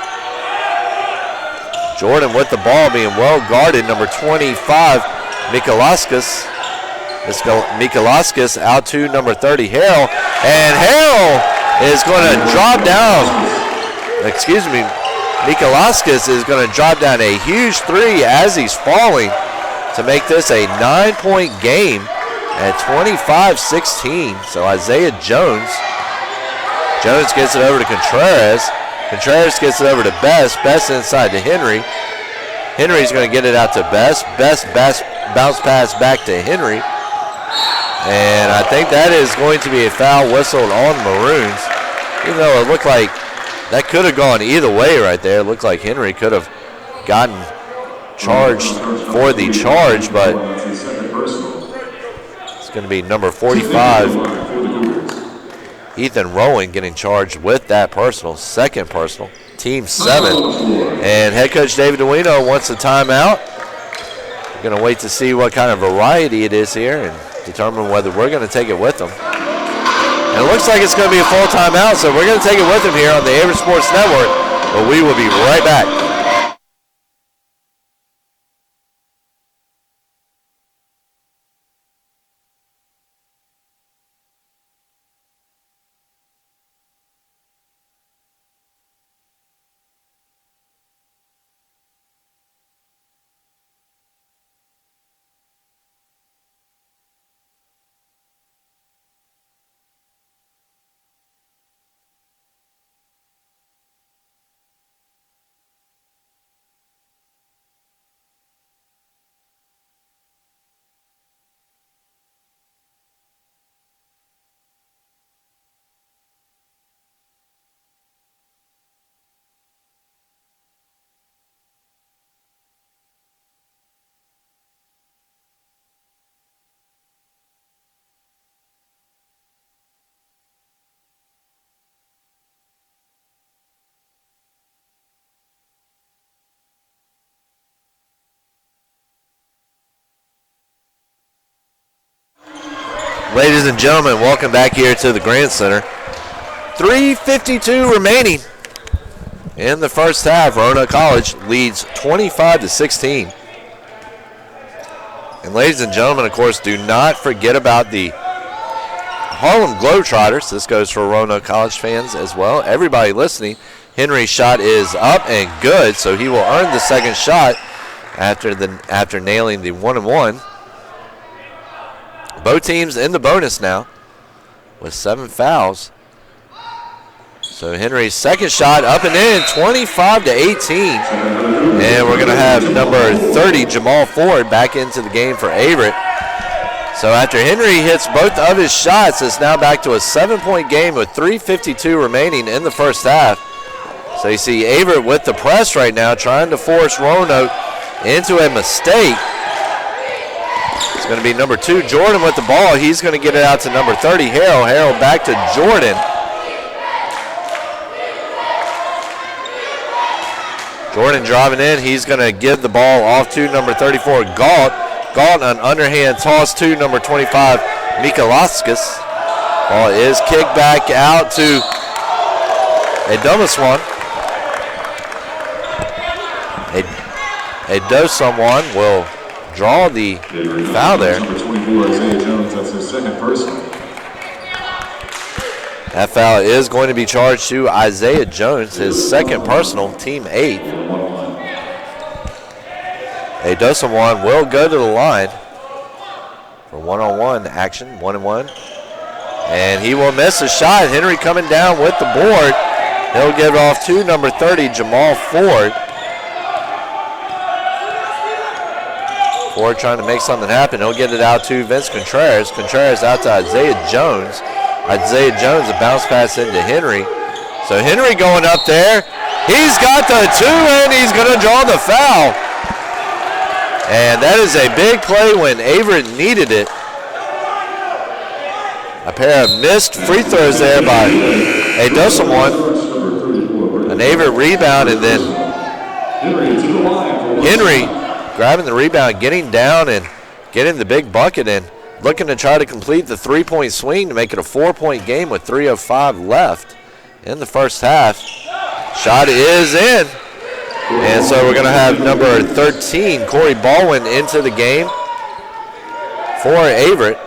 Jordan with the ball being well guarded. Number 25, Mikalauskas. Mikalauskas out to number 30, Harrell. And Harrell is going to drop down. Excuse me. Mikalauskas is going to drop down a huge three as he's falling to make this a 9-point game at 25-16. So Isaiah Jones. Jones gets it over to Contreras. Contreras gets it over to Best. Best inside to Henry. Henry's going to get it out to Best. Best bounce pass back to Henry. And I think that is going to be a foul whistled on Maroons. Even though it looked like that could have gone either way right there. It looked like Henry could have gotten charged for the charge, but it's going to be number 45, Ethan Rowan, getting charged with that personal, second personal, team 7. And head coach David Duino wants a timeout. We're going to wait to see what kind of variety it is here and determine whether we're going to take it with them. And it looks like it's going to be a full timeout, so we're going to take it with them here on the Averett Sports Network, but we will be right back. Ladies and gentlemen, welcome back here to the Grant Center. 3:52 remaining in the first half. Roanoke College leads 25-16. And ladies and gentlemen, of course, do not forget about the Harlem Globetrotters. This goes for Roanoke College fans as well. Everybody listening, Henry's shot is up and good, so he will earn the second shot after nailing the 1-and-1. Both teams in the bonus now with 7 fouls. So Henry's second shot up and in, 25-18. And we're going to have number 30, Jamal Ford, back into the game for Averett. So after Henry hits both of his shots, it's now back to a 7-point game with 3:52 remaining in the first half. So you see Averett with the press right now, trying to force Roanoke into a mistake. It's going to be number 2, Jordan, with the ball. He's going to get it out to number 30, Harrell. Harrell back to Jordan. Jordan driving in. He's going to give the ball off to number 34, Galt. Galt, an underhand toss to number 25, Mikalauskas. Ball is kicked back out to Adomaswan. Adosamwan will draw the foul there. Number 24, Isaiah Jones, that's his second personal. That foul is going to be charged to Isaiah Jones, his second personal, team 8. Adosamwan will go to the line for one-on-one action, 1-1. And he will miss a shot. Henry coming down with the board. He'll give it off to number 30, Jamal Ford. Ford trying to make something happen. He'll get it out to Vince Contreras. Contreras out to Isaiah Jones. Isaiah Jones, a bounce pass into Henry. So Henry going up there. He's got the 2 and he's going to draw the foul. And that is a big play when Averett needed it. A pair of missed free throws there by Adosamwan. An Averett rebound, and then Henry grabbing the rebound, getting down and getting the big bucket and looking to try to complete the 3-point swing to make it a 4-point game with 3:05 left in the first half. Shot is in. And so we're going to have number 13, Corey Baldwin, into the game for Averett.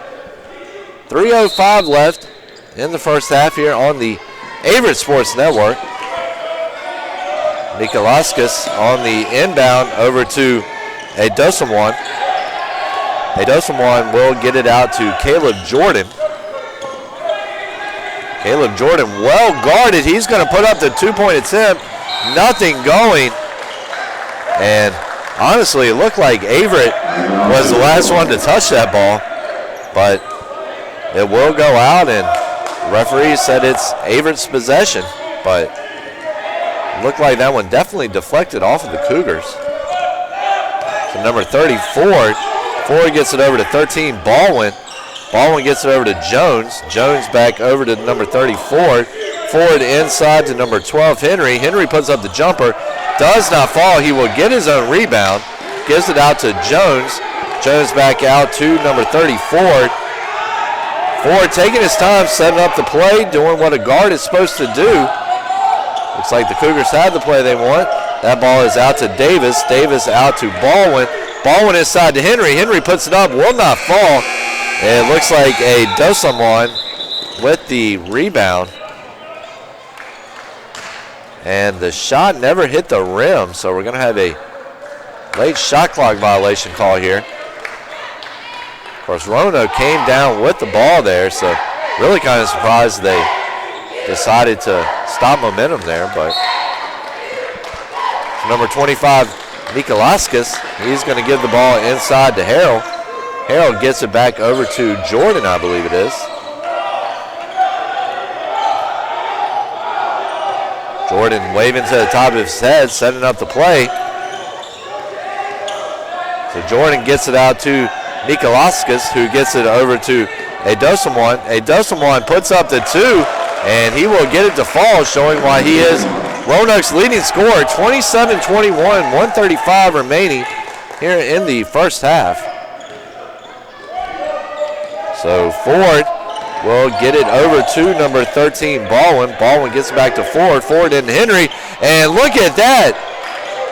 3:05 left in the first half here on the Averett Sports Network. Mikalauskas on the inbound over to Adosamwan. Adosamwan will get it out to Caleb Jordan. Caleb Jordan well guarded. He's going to put up the 2-point attempt. Nothing going. And honestly, it looked like Averett was the last one to touch that ball. But it will go out, and the referee said it's Averett's possession. But it looked like that one definitely deflected off of the Cougars. So number 30, Ford. Ford gets it over to 13, Baldwin. Baldwin gets it over to Jones. Jones back over to number 30, Ford. Ford inside to number 12, Henry. Henry puts up the jumper. Does not fall. He will get his own rebound. Gives it out to Jones. Jones back out to number 30, Ford. Ford taking his time, setting up the play, doing what a guard is supposed to do. Looks like the Cougars had the play they want. That ball is out to Davis. Davis out to Baldwin. Baldwin inside to Henry. Henry puts it up, will not fall. And it looks like Adosamwan with the rebound. And the shot never hit the rim, so we're going to have a late shot clock violation call here. Of course, Roanoke came down with the ball there, so really kind of surprised they decided to stop momentum there. But number 25, Mikalauskas, he's going to give the ball inside to Harrell. Harrell gets it back over to Jordan, I believe it is. Jordan waving to the top of his head, setting up the play. So Jordan gets it out to Mikalauskas, who gets it over to Adosamwan. Adosamwan puts up the 2, and he will get it to fall, showing why he is Roanoke's leading scorer. 27-21, 1:35 remaining here in the first half. So Ford will get it over to number 13, Baldwin. Baldwin gets it back to Ford. Ford into Henry. And look at that.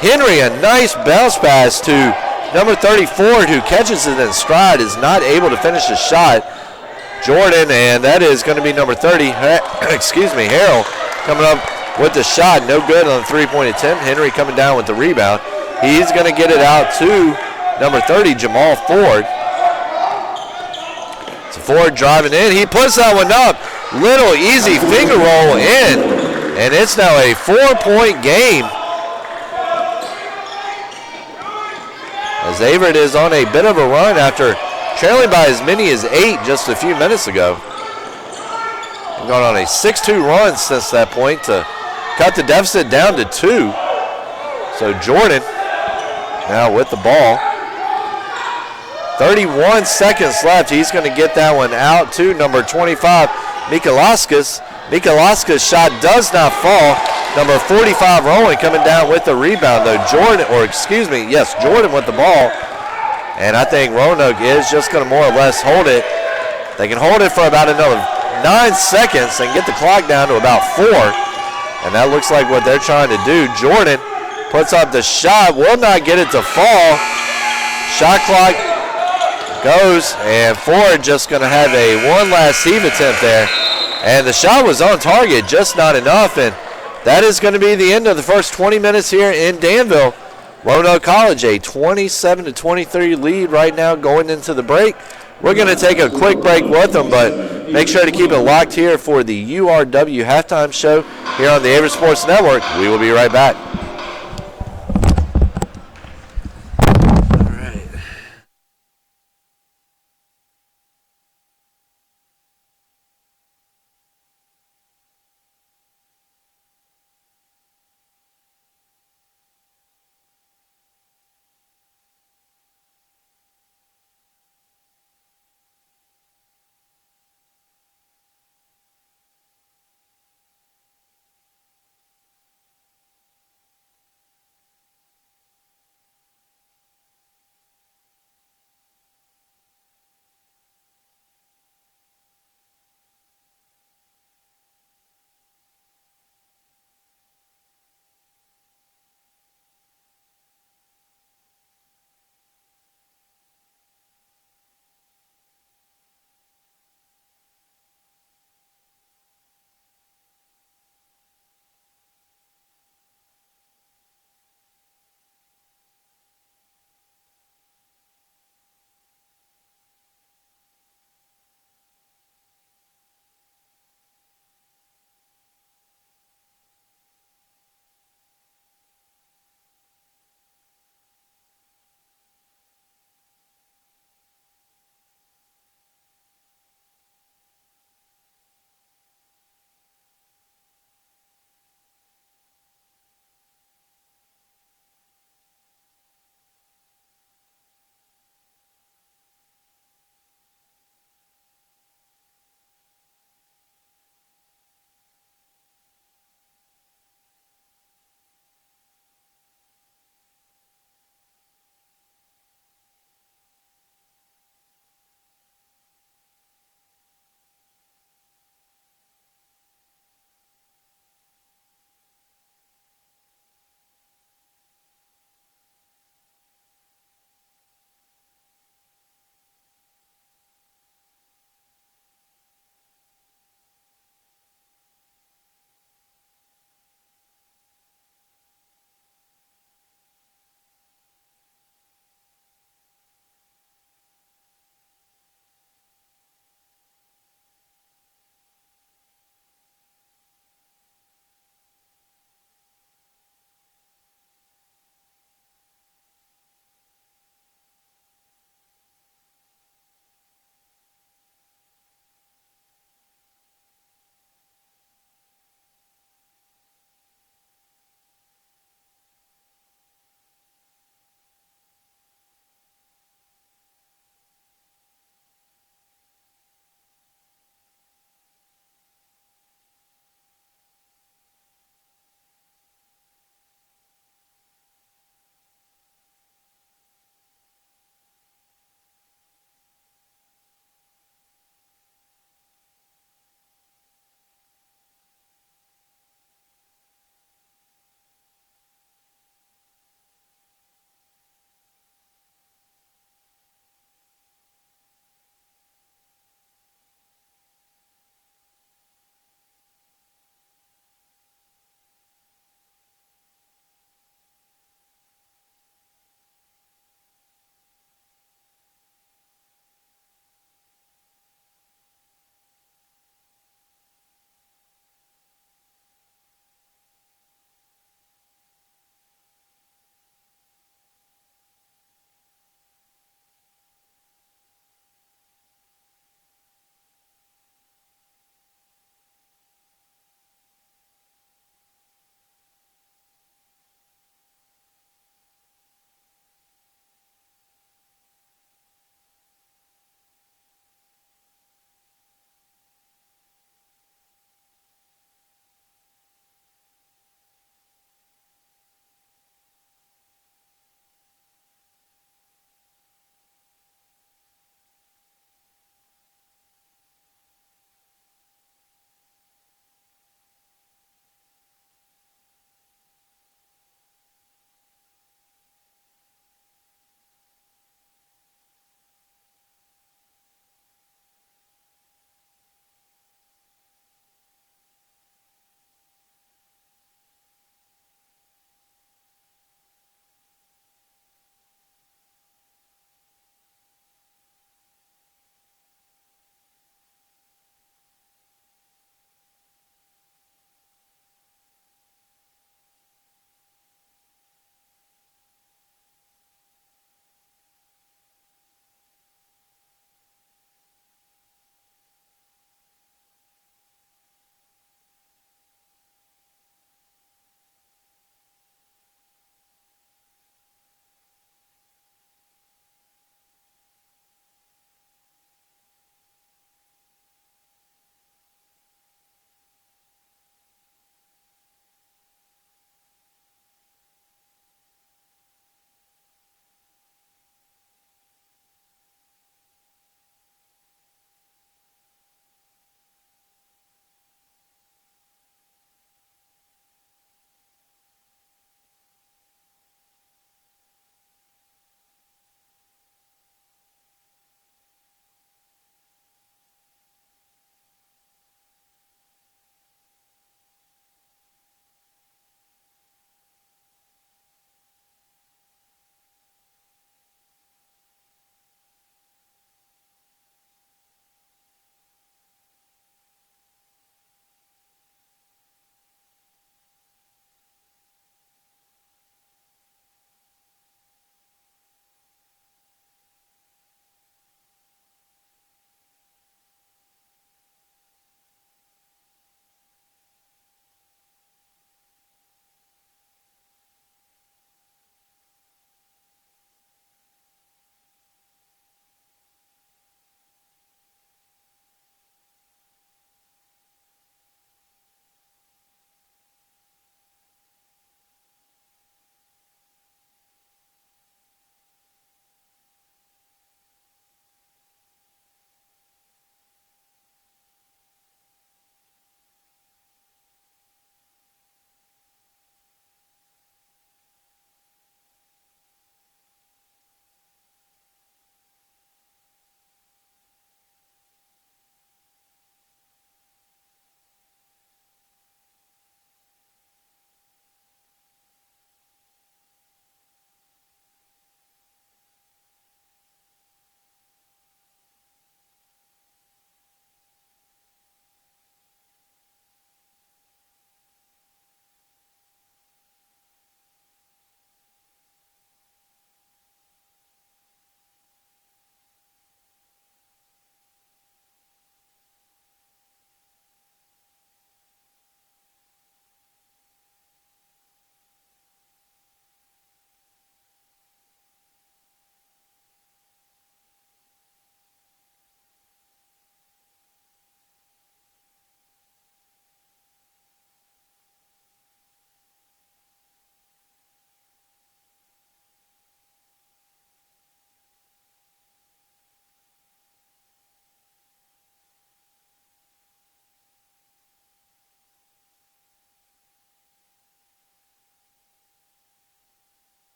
Henry, a nice bounce pass to number 30, Ford, who catches it in stride, is not able to finish the shot. Jordan, and that is going to be number 30, Harrell, coming up with the shot. No good on the 3-point attempt. Henry coming down with the rebound. He's going to get it out to number 30, Jamal Ford. So Ford driving in. He puts that one up. Little easy finger roll in. And it's now a 4-point game as Averett is on a bit of a run after trailing by as many as 8 just a few minutes ago. We've gone on a 6-2 run since that point to cut the deficit down to 2. So Jordan now with the ball. 31 seconds left. He's going to get that one out to number 25, Mikalauskas. Mikalauskas' shot does not fall. Number 45, Rowan, coming down with the rebound, though. Jordan with the ball. And I think Roanoke is just going to more or less hold it. They can hold it for about another 9 seconds and get the clock down to about 4. And that looks like what they're trying to do. Jordan puts up the shot, will not get it to fall. Shot clock goes, and Ford just going to have a one last heave attempt there. And the shot was on target, just not enough. And that is going to be the end of the first 20 minutes here in Danville. Roanoke College, a 27-23 lead right now going into the break. We're going to take a quick break with them, but make sure to keep it locked here for the URW halftime show here on the Averett Sports Network. We will be right back.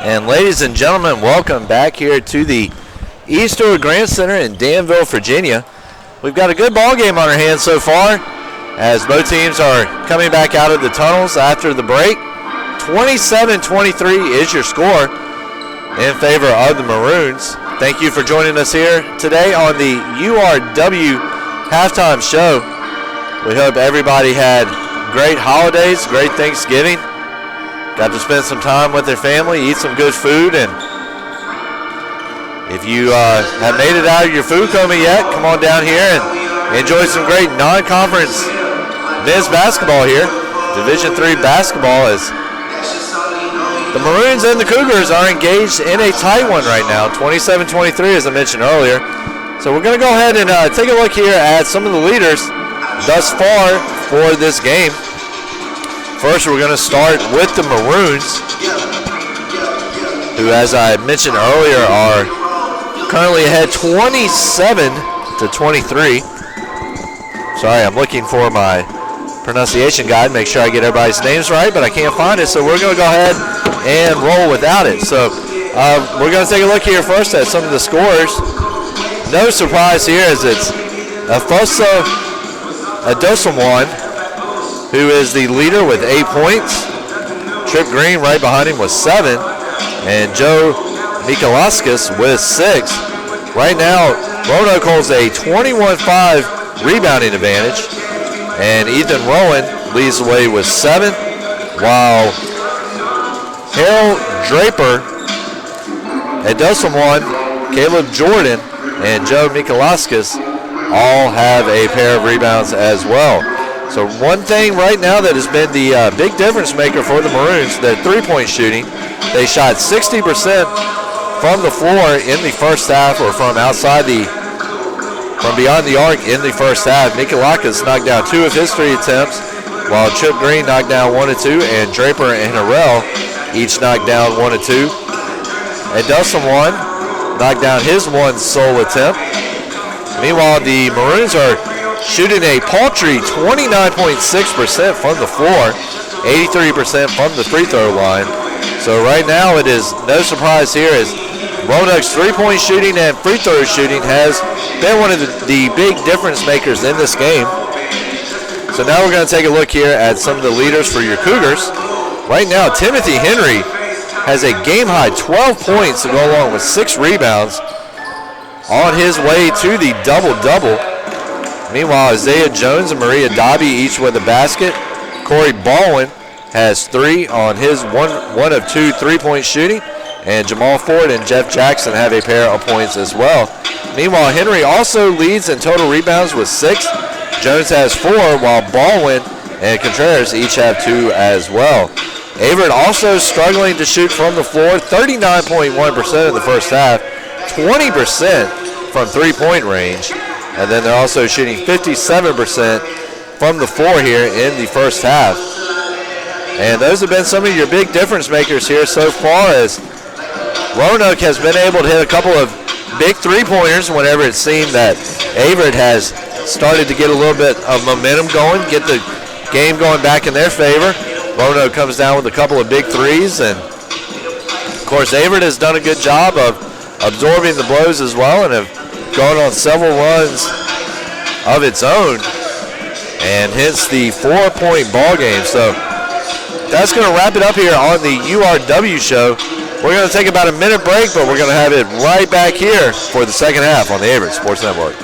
And ladies and gentlemen, welcome back here to the East Stewart Grant Center in Danville, Virginia. We've got a good ball game on our hands so far as both teams are coming back out of the tunnels after the break. 27-23 is your score in favor of the Maroons. Thank you for joining us here today on the URW halftime show. We hope everybody had great holidays, great Thanksgiving. Got to spend some time with their family, eat some good food, and if you have made it out of your food coma yet, come on down here and enjoy some great non-conference men's basketball here. Division III basketball, as the Maroons and the Cougars are engaged in a tight one right now, 27-23 as I mentioned earlier. So we're going to go ahead and take a look here at some of the leaders thus far for this game. First, we're going to start with the Maroons, who, as I mentioned earlier, are currently ahead 27-23. Sorry, I'm looking for my pronunciation guide, make sure I get everybody's names right, but I can't find it, so we're going to go ahead and roll without it. So we're going to take a look here first at some of the scores. No surprise here, as it's Afoso Adosamwan, who is the leader with 8 points. Trip Green right behind him with 7. And Joe Mikalauskas with 6. Right now, Roanoke holds a 21-5 rebounding advantage. And Ethan Rowan leads the way with 7. While Harold Draper, Adosamwan, Caleb Jordan, and Joe Mikalauskas all have a pair of rebounds as well. So one thing right now that has been the big difference maker for the Maroons, their three-point shooting. They shot 60% from the floor in the first half, or from beyond the arc in the first half. Mikalauskas knocked down 2 of his 3 attempts, while Chip Green knocked down 1 of 2, and Draper and Harrell each knocked down 1 of 2. Adosamwan knocked down his 1 sole attempt. Meanwhile, the Maroons are shooting a paltry 29.6% from the floor, 83% from the free throw line. So right now it is no surprise here, as Roanoke's three-point shooting and free throw shooting has been one of the big difference makers in this game. So now we're going to take a look here at some of the leaders for your Cougars. Right now, Timothy Henry has a game-high 12 points to go along with 6 rebounds, on his way to the double-double. Meanwhile, Isaiah Jones and Maria Dobby each with a basket. Corey Baldwin has 3 on his one of 2 3-point shooting. And Jamal Ford and Jeff Jackson have a pair of points as well. Meanwhile, Henry also leads in total rebounds with 6. Jones has 4, while Baldwin and Contreras each have 2 as well. Averett also struggling to shoot from the floor, 39.1% in the first half, 20% from three-point range. And then they're also shooting 57% from the floor here in the first half. And those have been some of your big difference makers here so far, as Roanoke has been able to hit a couple of big three-pointers whenever it seemed that Averett has started to get a little bit of momentum going, get the game going back in their favor. Roanoke comes down with a couple of big threes, and of course Averett has done a good job of absorbing the blows as well, and have gone on several runs of its own, and hence the 4-point ball game. So that's going to wrap it up here on the URW show. We're going to take about a minute break, but we're going to have it right back here for the second half on the Averett Sports Network.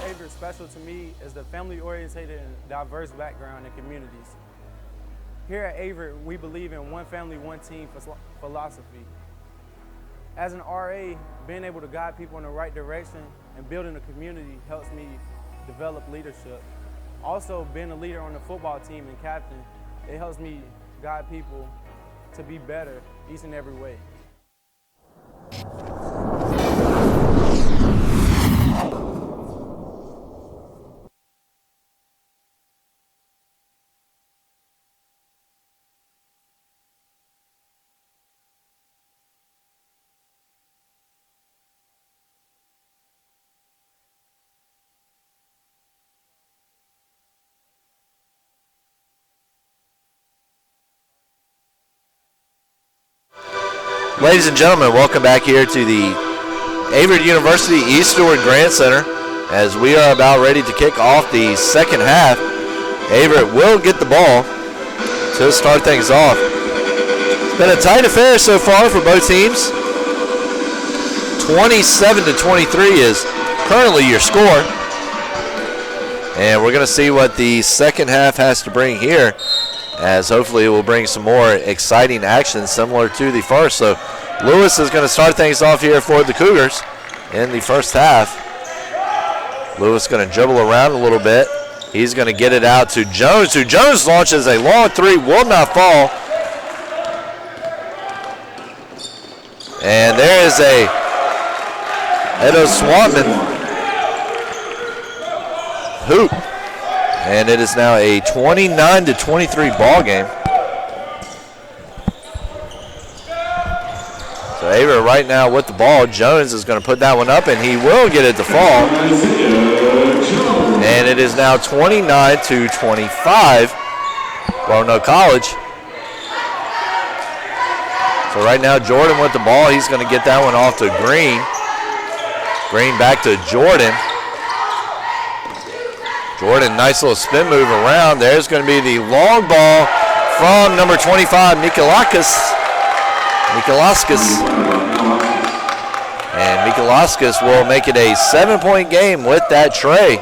Averett special to me is the family-oriented and diverse background and communities. Here at Averett, we believe in one family, one team philosophy. As an RA, being able to guide people in the right direction and building a community helps me develop leadership. Also, being a leader on the football team and captain, it helps me guide people to be better each and every way. Ladies and gentlemen, welcome back here to the Averett University East Stewart Grant Center as we are about ready to kick off the second half. Averett will get the ball to start things off. It's been a tight affair so far for both teams. 27-23 is currently your score. And we're going to see what the second half has to bring here, as hopefully it will bring some more exciting action similar to the first. So Lewis is going to start things off here for the Cougars in the first half. Lewis going to dribble around a little bit. He's going to get it out to Jones, who Jones launches a long three, will not fall. And there is a Edo Swatman hoop. And it is now a 29-23 ball game. So Averett right now with the ball. Jones is going to put that one up, and he will get it to fall. And it is now 29-25, Roanoke College. So right now Jordan with the ball. He's going to get that one off to Green. Green back to Jordan. Jordan, nice little spin move around. There's going to be the long ball from number 25, Mikalauskas. And Mikalauskas will make it a 7-point game with that tray.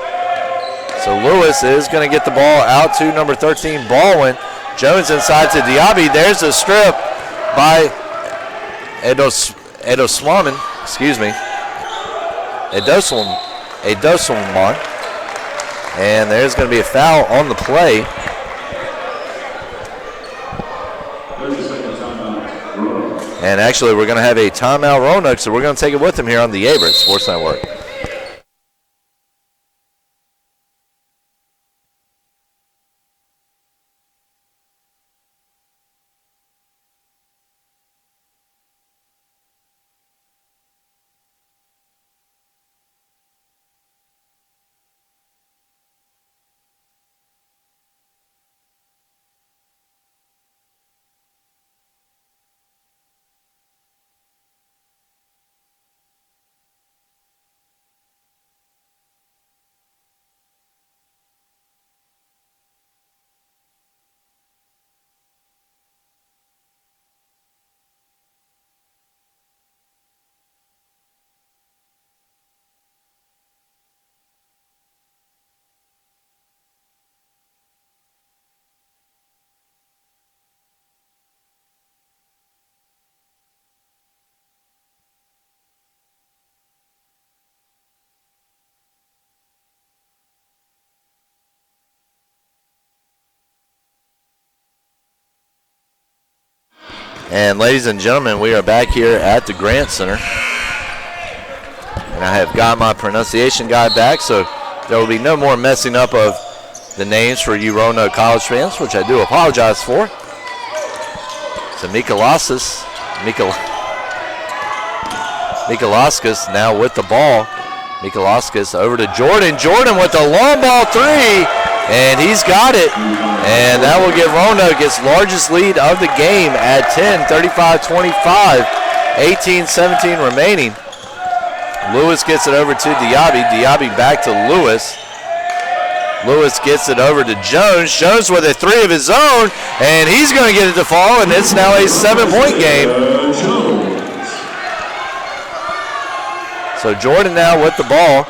So Lewis is going to get the ball out to number 13, Baldwin. Jones inside to Diaby. There's a strip by Edoswaman. And there's going to be a foul on the play. And actually, we're going to have a timeout Roanoke, so we're going to take it with them here on the Averett Sports Network. And ladies and gentlemen, we are back here at the Grant Center. And I have got my pronunciation guide back, so there will be no more messing up of the names for you Roanoke College fans, which I do apologize for. So Mikalauskas now with the ball. Mikalauskas over to Jordan. Jordan with the long ball three, and he's got it. And that will give Roanoke its largest lead of the game at 10, 35-25, 18-17 remaining. Lewis gets it over to Diaby. Diaby back to Lewis. Lewis gets it over to Jones. Jones with a three of his own, and he's going to get it to fall, and it's now a 7-point game. So Jordan now with the ball.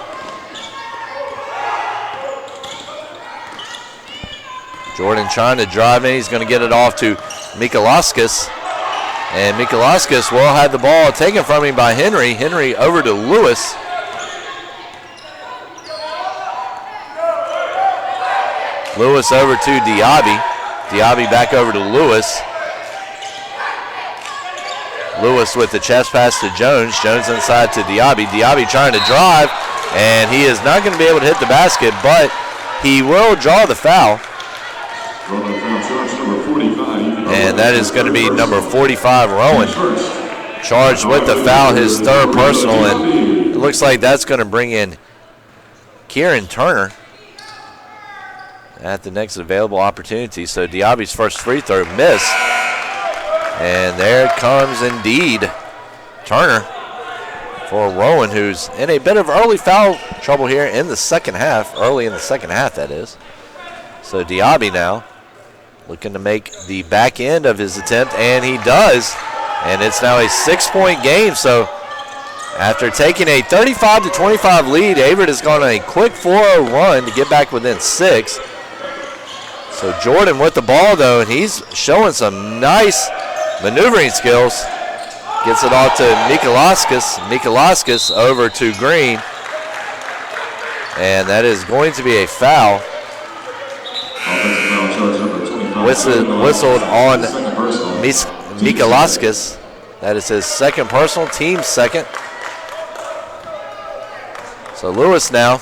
Jordan trying to drive in. He's going to get it off to Mikalauskas. And Mikalauskas will have the ball taken from him by Henry. Henry over to Lewis. Lewis over to Diaby. Diaby back over to Lewis. Lewis with the chest pass to Jones. Jones inside to Diaby. Diaby trying to drive, and he is not going to be able to hit the basket, but he will draw the foul. And that is going to be number 45, Rowan, charged with the foul, his third personal, and it looks like that's going to bring in Kieran Turner at the next available opportunity. So Diaby's first free throw missed, and there it comes indeed. Turner for Rowan, who's in a bit of early foul trouble here in the second half, early in the second half, that is. So Diaby now looking to make the back end of his attempt, and he does. And it's now a 6-point game. So after taking a 35-25 lead, Averett has gone on a quick 4-0 run to get back within 6. So Jordan with the ball, though, and he's showing some nice maneuvering skills. Gets it off to Mikalauskas. Mikalauskas over to Green. And that is going to be a foul. Whistled on Mikalauskas. That is his second personal, team second. So Lewis now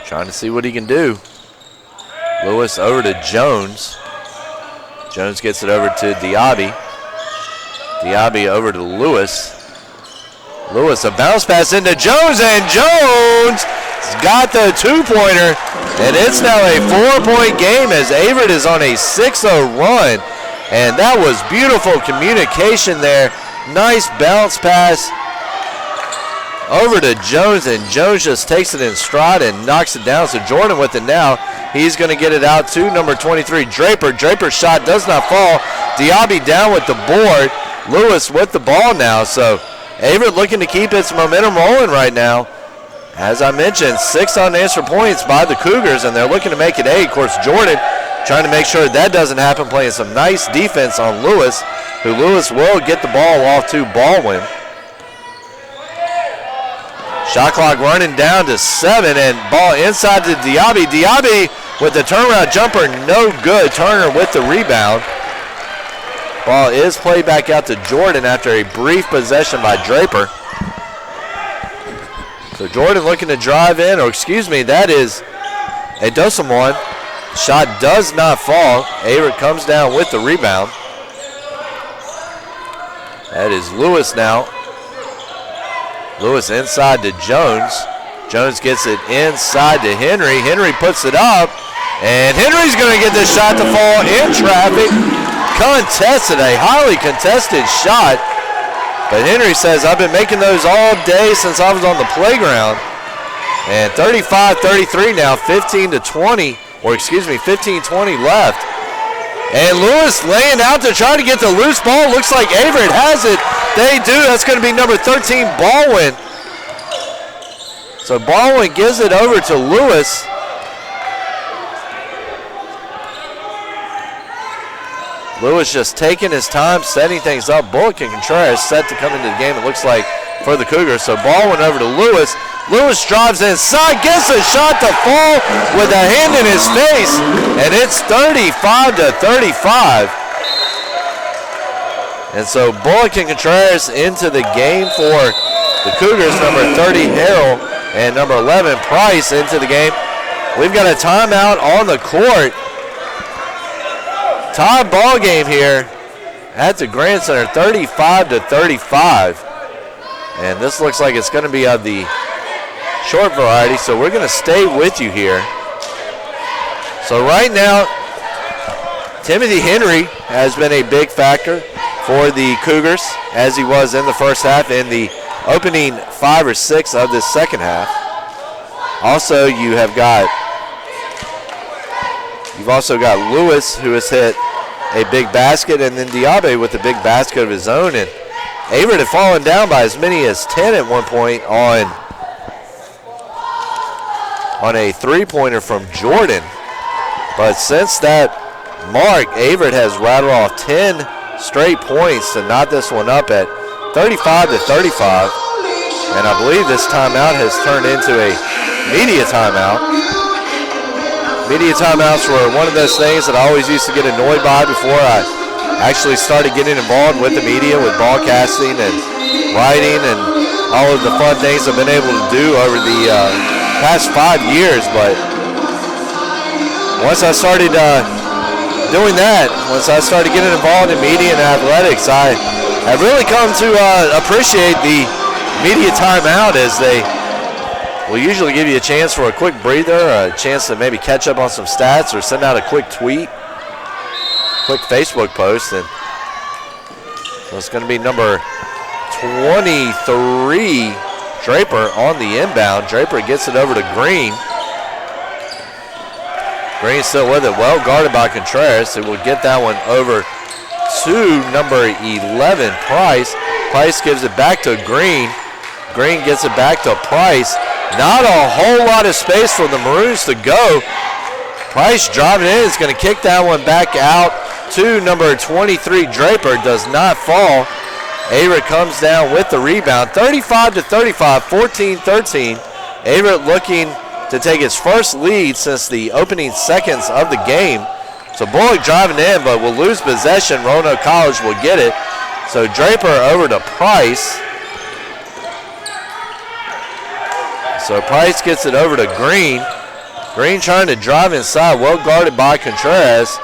trying to see what he can do. Lewis over to Jones. Jones gets it over to Diaby. Diaby over to Lewis. Lewis, a bounce pass into Jones, and Jones got the two-pointer, and it's now a 4-point game as Averett is on a 6-0 run. And that was beautiful communication there. Nice bounce pass over to Jones, and Jones just takes it in stride and knocks it down. So Jordan with it now. He's going to get it out to number 23, Draper. Draper's shot does not fall. Diaby down with the board. Lewis with the ball now. So Averett looking to keep its momentum rolling right now. As I mentioned, 6 unanswered points by the Cougars, and they're looking to make it 8. Of course, Jordan trying to make sure that doesn't happen, playing some nice defense on Lewis, who Lewis will get the ball off to Baldwin. Shot clock running down to 7, and ball inside to Diaby. Diaby with the turnaround jumper, no good. Turner with the rebound. Ball is played back out to Jordan after a brief possession by Draper. So Jordan looking to drive in, or excuse me, that is a Dosamon. Shot does not fall. Averett comes down with the rebound. That is Lewis now. Lewis inside to Jones. Jones gets it inside to Henry. Henry puts it up, and Henry's going to get this shot to fall in traffic. Contested, a highly contested shot. But Henry says, I've been making those all day since I was on the playground. And 35-33 now, 15-20 left. And Lewis laying out to try to get the loose ball. Looks like Averett has it. They do. That's going to be number 13, Baldwin. So Baldwin gives it over to Lewis. Lewis just taking his time, setting things up. Bullock and Contreras set to come into the game, it looks like, for the Cougars. So Baldwin over to Lewis. Lewis drives inside, gets a shot to fall with a hand in his face, and it's 35-35. And so Bullock and Contreras into the game for the Cougars. Number 30, Harrell, and number 11, Price into the game. We've got a timeout on the court. Tie ball game here at the Grand Center, 35-35. And this looks like it's going to be of the short variety, so we're going to stay with you here. So right now, Timothy Henry has been a big factor for the Cougars, as he was in the first half in the opening 5 or 6 of this second half. Also, you've also got Lewis, who has hit a big basket, and then Diaby with a big basket of his own. And Averett had fallen down by as many as 10 at one point on a three-pointer from Jordan. But since that mark, Averett has rattled off 10 straight points to knock this one up at 35-35. And I believe this timeout has turned into a media timeout. Media timeouts were one of those things that I always used to get annoyed by before I actually started getting involved with the media, with broadcasting and writing and all of the fun things I've been able to do over the past 5 years. But once I started doing that, once I started getting involved in media and athletics, I have really come to appreciate the media timeout, as they will usually give you a chance for a quick breather, a chance to maybe catch up on some stats or send out a quick tweet, quick Facebook post. And So it's going to be number 23, Draper, on the inbound. Draper gets it over to Green. Green still with it, well guarded by Contreras. It will get that one over to number 11, Price. Price gives it back to Green. Green gets it back to Price. Not a whole lot of space for the Maroons to go. Price driving in is going to kick that one back out to number 23, Draper. Does not fall. Averett comes down with the rebound. 35-35, 14-13. Averett looking to take its first lead since the opening seconds of the game. So Bullock driving in, but will lose possession. Roanoke College will get it. So Draper over to Price. So Price gets it over to Green. Green trying to drive inside, well guarded by Contreras.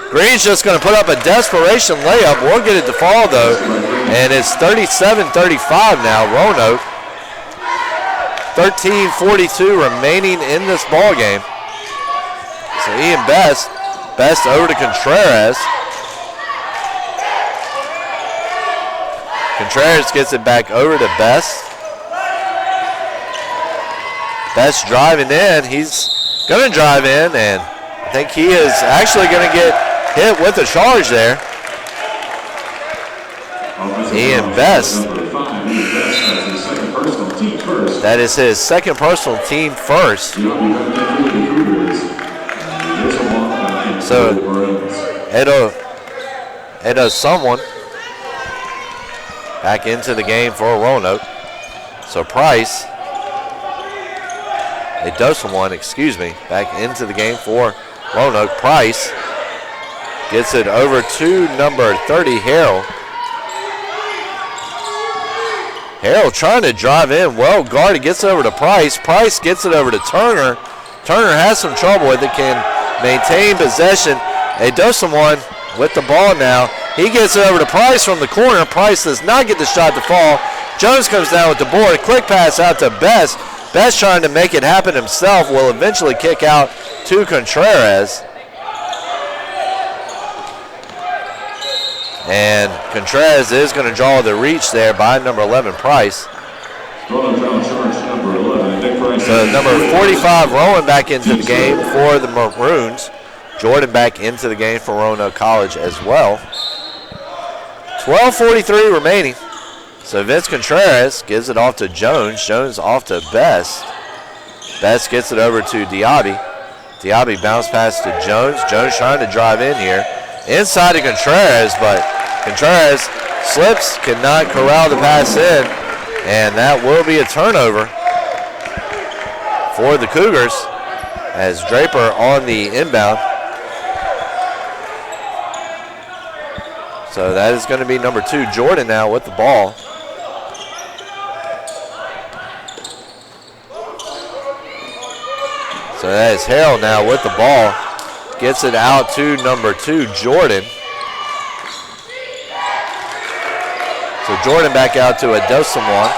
Green's just going to put up a desperation layup. Won't get it to fall though. And it's 37-35 now, Roanoke. 13:42 remaining in this ball game. So Ian Best over to Contreras. Contreras gets it back over to Best. Best driving in. He's going to drive in, and I think he is actually going to get hit with a charge there. Ian Best. That is his second personal team first. So Edo someone back into the game for Roanoke. So Price, back into the game for Roanoke. Price gets it over to number 30, Harrell. Harrell trying to drive in, well guarded, gets over to Price. Price gets it over to Turner. Turner has some trouble with it, can maintain possession. Edosawan with the ball now. He gets it over to Price from the corner. Price does not get the shot to fall. Jones comes down with the board. Quick pass out to Best. Best trying to make it happen himself, will eventually kick out to Contreras. And Contreras is going to draw the reach there by number 11, Price. So number 45 rolling back into the game for the Maroons. Jordan back into the game for Roanoke College as well. 12:43 remaining. So Vince Contreras gives it off to Jones. Jones off to Best. Best gets it over to Diaby. Diaby bounce pass to Jones. Jones trying to drive in here. Inside to Contreras, but Contreras slips, cannot corral the pass in, and that will be a turnover for the Cougars as Draper on the inbound. So that is going to be number 2, Jordan, now with the ball. So that is Harrell now with the ball. Gets it out to number 2, Jordan. So Jordan back out to Edosawan.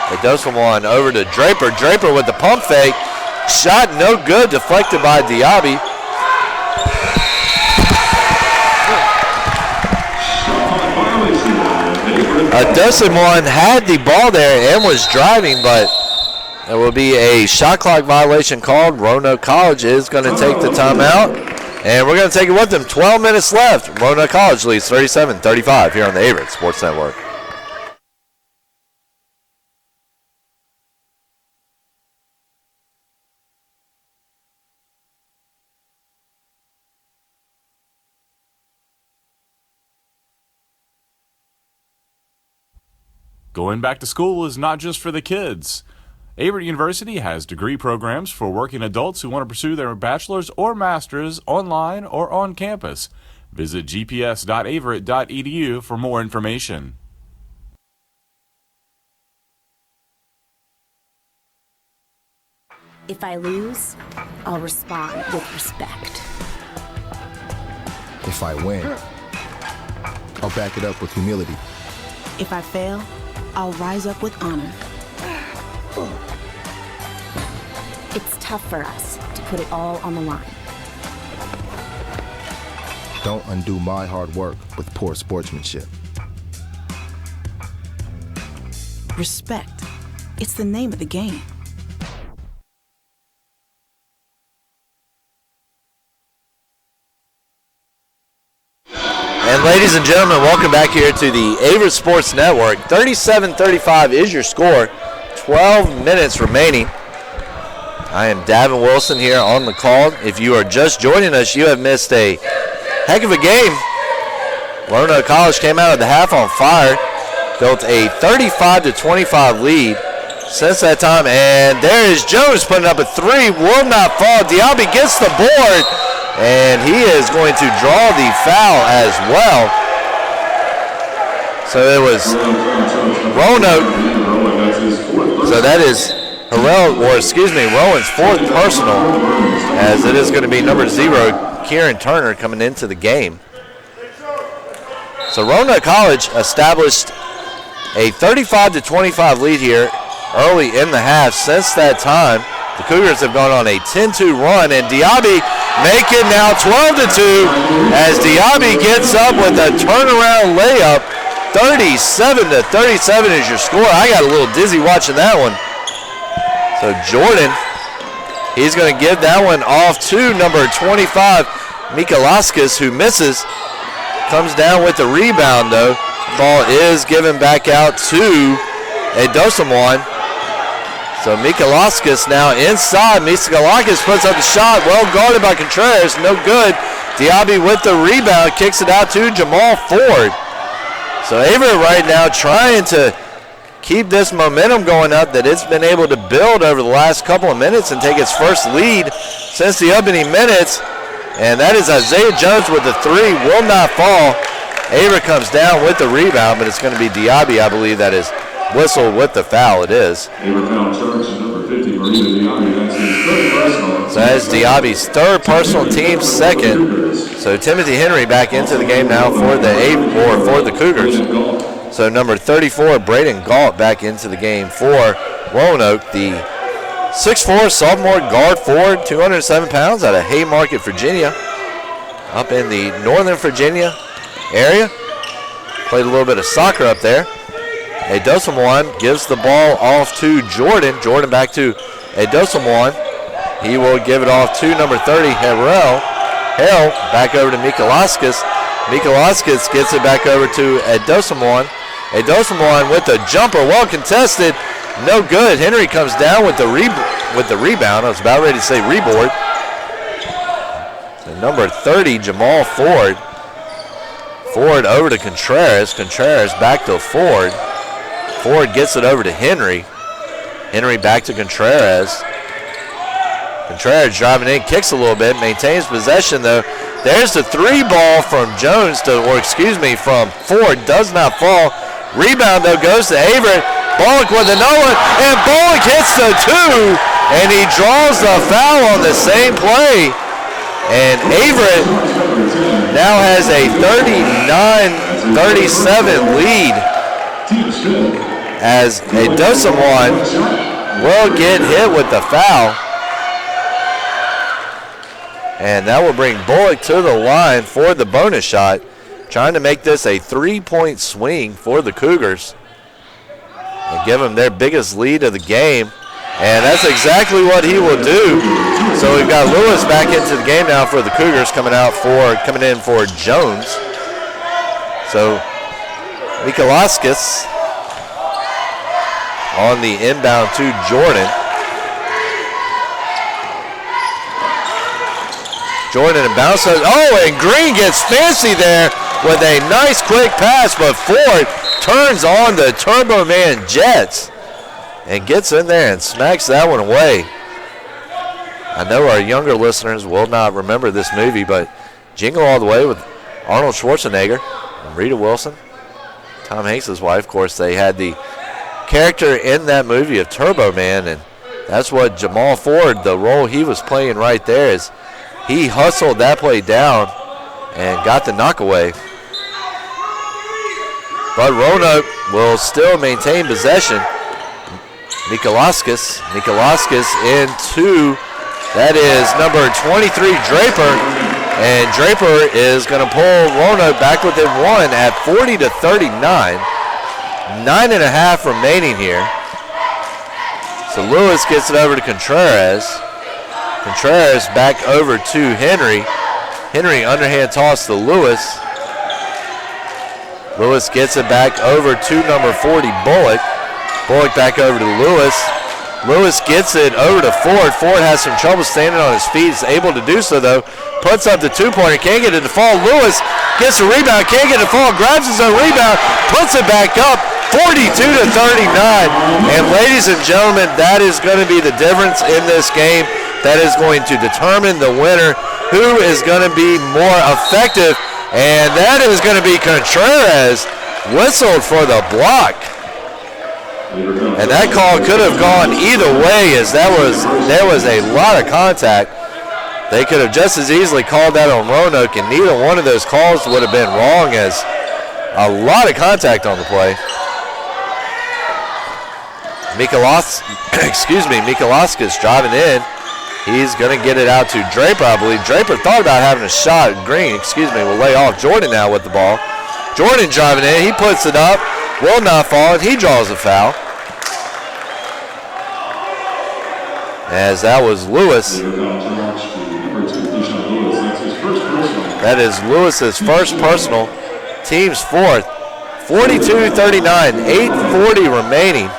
Edosawan over to Draper. Draper with the pump fake. Shot no good, deflected by Diaby. Edosawan had the ball there and was driving, but there will be a shot clock violation called. Roanoke College is going to take the timeout, and we're going to take it with them. 12 minutes left. Roanoke College leads 37-35 here on the Averett Sports Network. Going back to school is not just for the kids. Averett University has degree programs for working adults who want to pursue their bachelor's or master's online or on campus. Visit gps.averett.edu for more information. If I lose, I'll respond with respect. If I win, I'll back it up with humility. If I fail, I'll rise up with honor. It's tough for us to put it all on the line. Don't undo my hard work with poor sportsmanship. Respect. It's the name of the game. And ladies and gentlemen, welcome back here to the Averett Sports Network. 37-35 is your score. 12 minutes remaining. I am Davin Wilson here on the call. If you are just joining us, you have missed a heck of a game. Roanoke College came out of the half on fire, built a 35-25 lead since that time, and there is Jones putting up a three, will not fall. Diaby gets the board, and he is going to draw the foul as well. So it was Roanoke. So that is Rowan's fourth personal, as it is going to be number 0, Kieran Turner, coming into the game. So Roanoke College established a 35-25 lead here early in the half. Since that time, the Cougars have gone on a 10-2 run, and Diaby make it now 12-2 as Diaby gets up with a turnaround layup. 37-37 is your score. I got a little dizzy watching that one. So Jordan, he's going to give that one off to number 25, Mikalaskis, who misses. Comes down with the rebound, though. Ball is given back out to Edosamwan. So Mikalaskis now inside. Mikalaskis puts up the shot. Well guarded by Contreras. No good. Diaby with the rebound. Kicks it out to Jamal Ford. So Averett right now trying to keep this momentum going up that it's been able to build over the last couple of minutes and take its first lead since the opening minutes. And that is Isaiah Jones with the three. Will not fall. Averett comes down with the rebound, but it's going to be Diaby, I believe, that is whistled with the foul. It is. So that's Diaby's third personal, team second. So Timothy Henry back into the game now for the Cougars. So number 34, Braden Galt, back into the game for Roanoke. The 6'4", sophomore guard forward, 207 pounds, out of Haymarket, Virginia, up in the Northern Virginia area. Played a little bit of soccer up there. Edosamwan gives the ball off to Jordan. Jordan back to Edosamwan. He will give it off to number 30, Harrell. Harrell back over to Mikalaskis. Mikalaskis gets it back over to Edosamwan. Edosamwan with the jumper, well contested. No good. Henry comes down with the rebound. I was about ready to say reboard. So number 30, Jamal Ford. Ford over to Contreras. Contreras back to Ford. Ford gets it over to Henry. Henry back to Contreras. Contreras driving in, kicks a little bit, maintains possession though. There's the three ball from from Ford. Does not fall. Rebound though goes to Averett. Bullock with another one, and Bullock hits the two, and he draws the foul on the same play. And Averett now has a 39-37 lead as Edosamwan will get hit with the foul. And that will bring Bullock to the line for the bonus shot, trying to make this a 3-point swing for the Cougars and give them their biggest lead of the game. And that's exactly what he will do. So we've got Lewis back into the game now for the Cougars, coming in for Jones. So Mikalaskis on the inbound to Jordan. Jordan and bounces. Oh, and Green gets fancy there with a nice quick pass, but Ford turns on the Turbo Man Jets and gets in there and smacks that one away. I know our younger listeners will not remember this movie, but Jingle All the Way with Arnold Schwarzenegger and Rita Wilson, Tom Hanks' wife. Of course, they had the character in that movie of Turbo Man, and that's what Jamal Ford, the role he was playing right there, is he hustled that play down and got the knockaway. But Roanoke will still maintain possession. Mikalaskis into, that is number 23, Draper. And Draper is going to pull Roanoke back within one at 40-39. 9.5 remaining here. So Lewis gets it over to Contreras. Contreras back over to Henry. Henry underhand toss to Lewis. Lewis gets it back over to number 40, Bullock. Bullock back over to Lewis. Lewis gets it over to Ford. Ford has some trouble standing on his feet. Is able to do so, though. Puts up the two-pointer. Can't get it to fall. Lewis gets the rebound. Can't get it to fall. Grabs his own rebound. Puts it back up. 42-39. And ladies and gentlemen, that is going to be the difference in this game. That is going to determine the winner. Who is going to be more effective? And that is going to be Contreras. Whistled for the block. And that call could have gone either way, as there was a lot of contact. They could have just as easily called that on Roanoke, and neither one of those calls would have been wrong, as a lot of contact on the play. Mikolaskas driving in. He's going to get it out to Draper, I believe. Draper thought about having a shot. Green, will lay off. Jordan now with the ball. Jordan driving in. He puts it up. Will not fall, and he draws a foul. As that was Lewis. That is Lewis's first personal. Team's fourth. 42-39. 8:40 remaining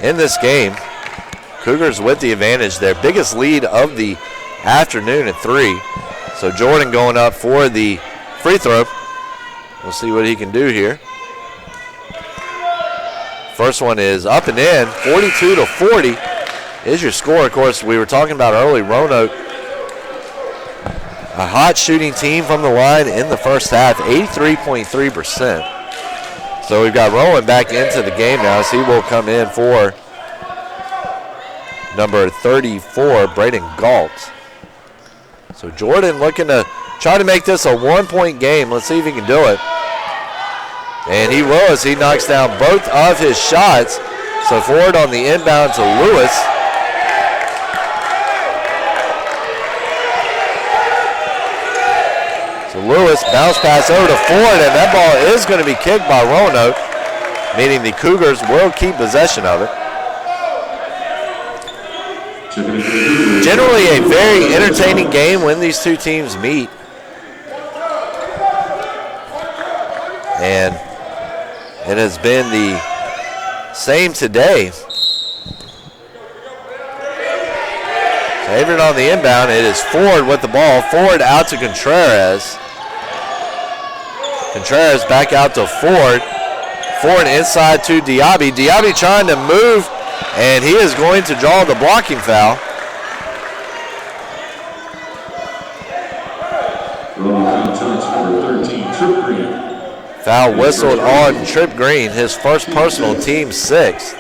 in this game. Cougars with the advantage. Their biggest lead of the afternoon at 3. So Jordan going up for the free throw. We'll see what he can do here. First one is up and in. 42-40 is your score. Of course, we were talking about early, Roanoke, a hot shooting team from the line in the first half, 83.3%. So we've got Rowan back into the game now, as he will come in for number 34, Braden Galt. So Jordan looking to try to make this a one-point game. Let's see if he can do it. And he will, as he knocks down both of his shots. So forward on the inbound to Lewis. So Lewis bounce pass over to Ford, and that ball is going to be kicked by Roanoke, meaning the Cougars will keep possession of it. Generally a very entertaining game when these two teams meet. And it has been the same today. Averett on the inbound. It is Ford with the ball. Ford out to Contreras. Contreras back out to Ford. Ford inside to Diaby. Diaby trying to move, and he is going to draw the blocking foul. Foul whistled on Trip Green, his first personal, team 6th.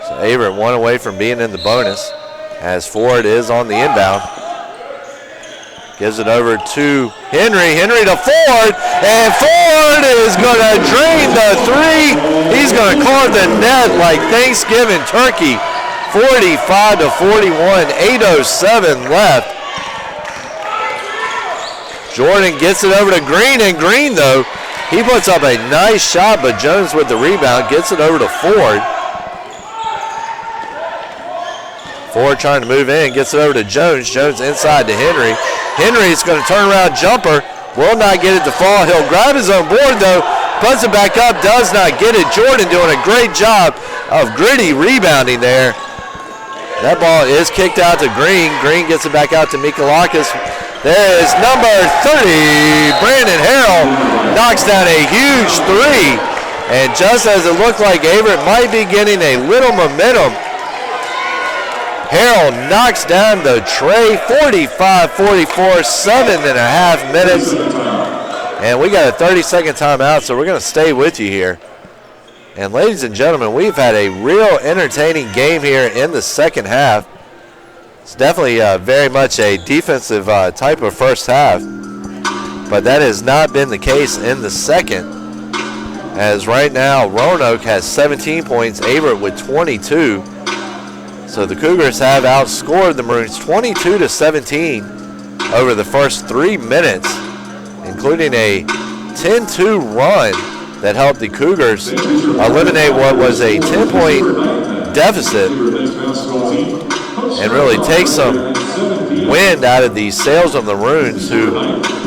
So Averett one away from being in the bonus, as Ford is on the inbound. Gives it over to Henry. Henry to Ford, and Ford is going to drain the 3. He's going to carve the net like Thanksgiving turkey. 45-41, 8:07 left. Jordan gets it over to Green, and Green, though, he puts up a nice shot, but Jones with the rebound gets it over to Ford. Ford trying to move in, gets it over to Jones. Jones inside to Henry. Henry's going to turn around jumper, will not get it to fall. He'll grab his own board, though, puts it back up, does not get it. Jordan doing a great job of gritty rebounding there. That ball is kicked out to Green. Green gets it back out to Mikolaskas. There is number 30, Brandon Harrell, knocks down a huge 3. And just as it looked like Averett might be getting a little momentum, Harrell knocks down the tray. 45-44, 7.5 minutes. And we got a 30-second timeout, so we're going to stay with you here. And ladies and gentlemen, we've had a real entertaining game here in the second half. It's definitely very much a defensive type of first half, but that has not been the case in the second, as right now Roanoke has 17 points, Averett with 22. So the Cougars have outscored the Maroons 22-17 over the first 3 minutes, including a 10-2 run that helped the Cougars eliminate what was a 10-point deficit and really take some wind out of the sails of the Maroons, who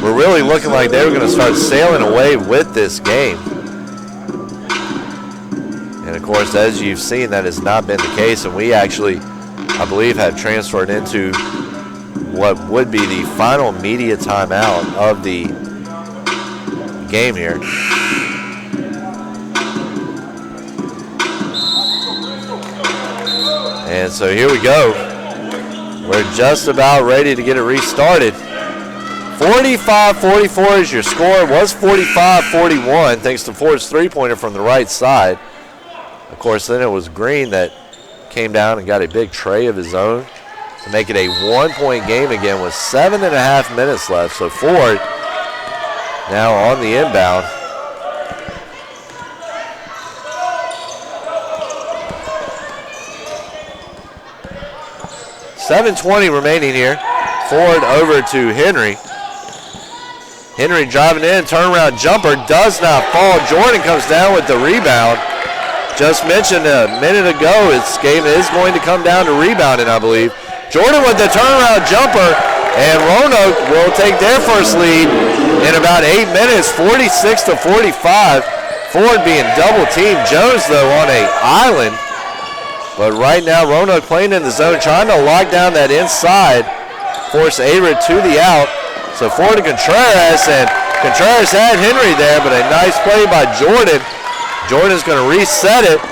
were really looking like they were going to start sailing away with this game. And of course, as you've seen, that has not been the case, and we actually, I believe, have transferred into what would be the final media timeout of the game here. And so here we go. We're just about ready to get it restarted. 45-44 is your score. It was 45-41 thanks to Ford's three-pointer from the right side. Of course, then it was Green that came down and got a big tray of his own to make it a one-point game again with 7.5 minutes left. So Ford now on the inbound. .720 remaining here. Ford over to Henry. Henry driving in, turnaround jumper, does not fall. Jordan comes down with the rebound. Just mentioned a minute ago, this game is going to come down to rebounding, I believe. Jordan with the turnaround jumper, and Roanoke will take their first lead in about 8 minutes, 46-45. Ford being double teamed. Jones, though, on an island. But right now, Roanoke playing in the zone, trying to lock down that inside, force Averett to the out. So Ford to Contreras, and Contreras had Henry there, but a nice play by Jordan. Jordan's going to reset it.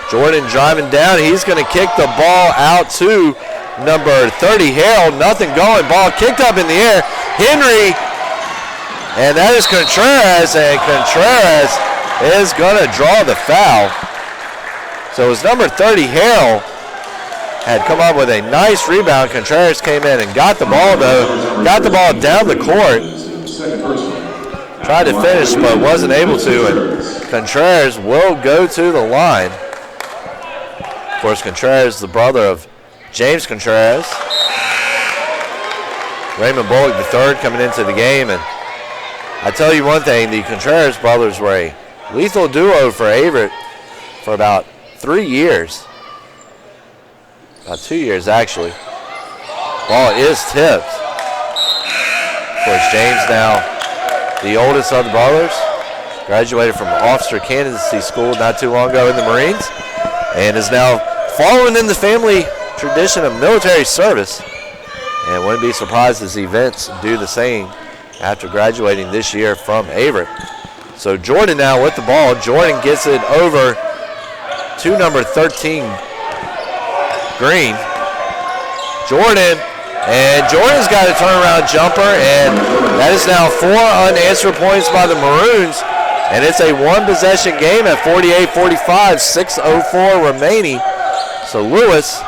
Jordan driving down. He's going to kick the ball out to number 30, Harold. Nothing going. Ball kicked up in the air. Henry, and that is Contreras, and Contreras is going to draw the foul. So it was number 30, Harold, had come up with a nice rebound. Contreras came in and got the ball, though. Got the ball down the court. Tried to finish, but wasn't able to, and Contreras will go to the line. Of course, Contreras, the brother of James Contreras. Raymond Bullock III coming into the game, and I tell you one thing, the Contreras brothers were a lethal duo for Averett for about 3 years. About 2 years, actually. Ball is tipped. Of course, James now the oldest of the brothers. Graduated from Officer Candidacy School not too long ago in the Marines. And is now following in the family tradition of military service. And wouldn't be surprised as events do the same after graduating this year from Averett. So Jordan now with the ball. Jordan gets it over to number 13, Green. Jordan, and Jordan's got a turnaround jumper, and that is now 4 unanswered points by the Maroons, and it's a one-possession game at 48-45, 6:04 remaining. So Lewis,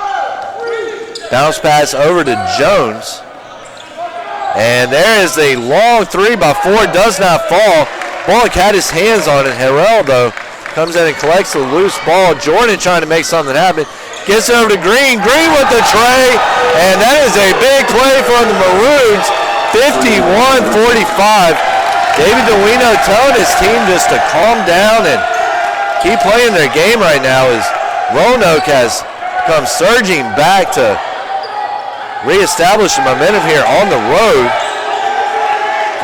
bounce pass over to Jones, and there is a long three by Ford, does not fall. Bullock had his hands on it. Harrell, though, comes in and collects the loose ball. Jordan trying to make something happen. Gets it over to Green. Green with the tray. And that is a big play from the Maroons. 51-45. David DeWino telling his team just to calm down and keep playing their game right now as Roanoke has come surging back to reestablish the momentum here on the road.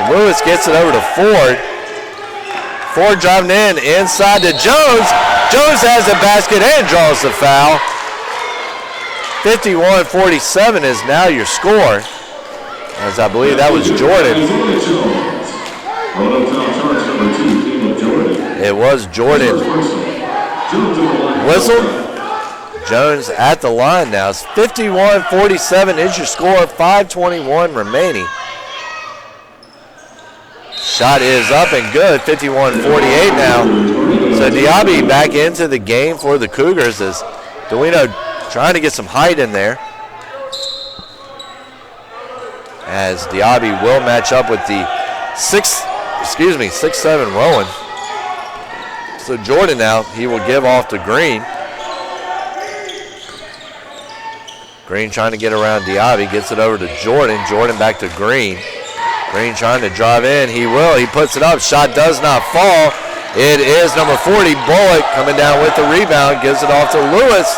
And Lewis gets it over to Ford. Ford driving in inside to Jones. Jones has the basket and draws the foul. 51-47 is now your score, as I believe that was Jordan. It was Jordan. Whistle. Jones at the line now. It's 51-47 is your score, 5:21 remaining. Shot is up and good, 51-48 now. So Diaby back into the game for the Cougars as DeWino trying to get some height in there. As Diaby will match up with the 6'7" Rowan. So Jordan now, he will give off to Green. Green trying to get around Diaby, gets it over to Jordan. Jordan back to Green. Green trying to drive in. He will. He puts it up. Shot does not fall. It is number 40, Bullock, coming down with the rebound. Gives it off to Lewis.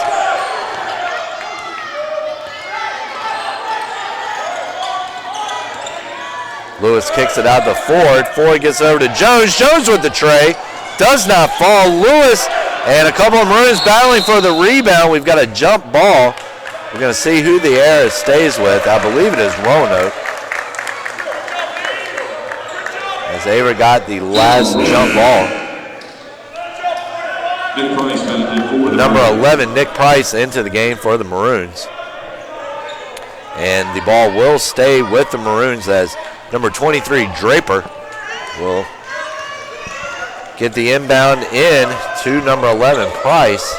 Lewis kicks it out to Ford. Ford gets over to Jones. Jones with the tray. Does not fall. Lewis and a couple of Maroons battling for the rebound. We've got a jump ball. We're going to see who the error stays with. I believe it is Roanoke. As Averett got the last jump ball. Number 11, Nick Price, into the game for the Maroons. And the ball will stay with the Maroons as number 23, Draper, will get the inbound in to number 11, Price.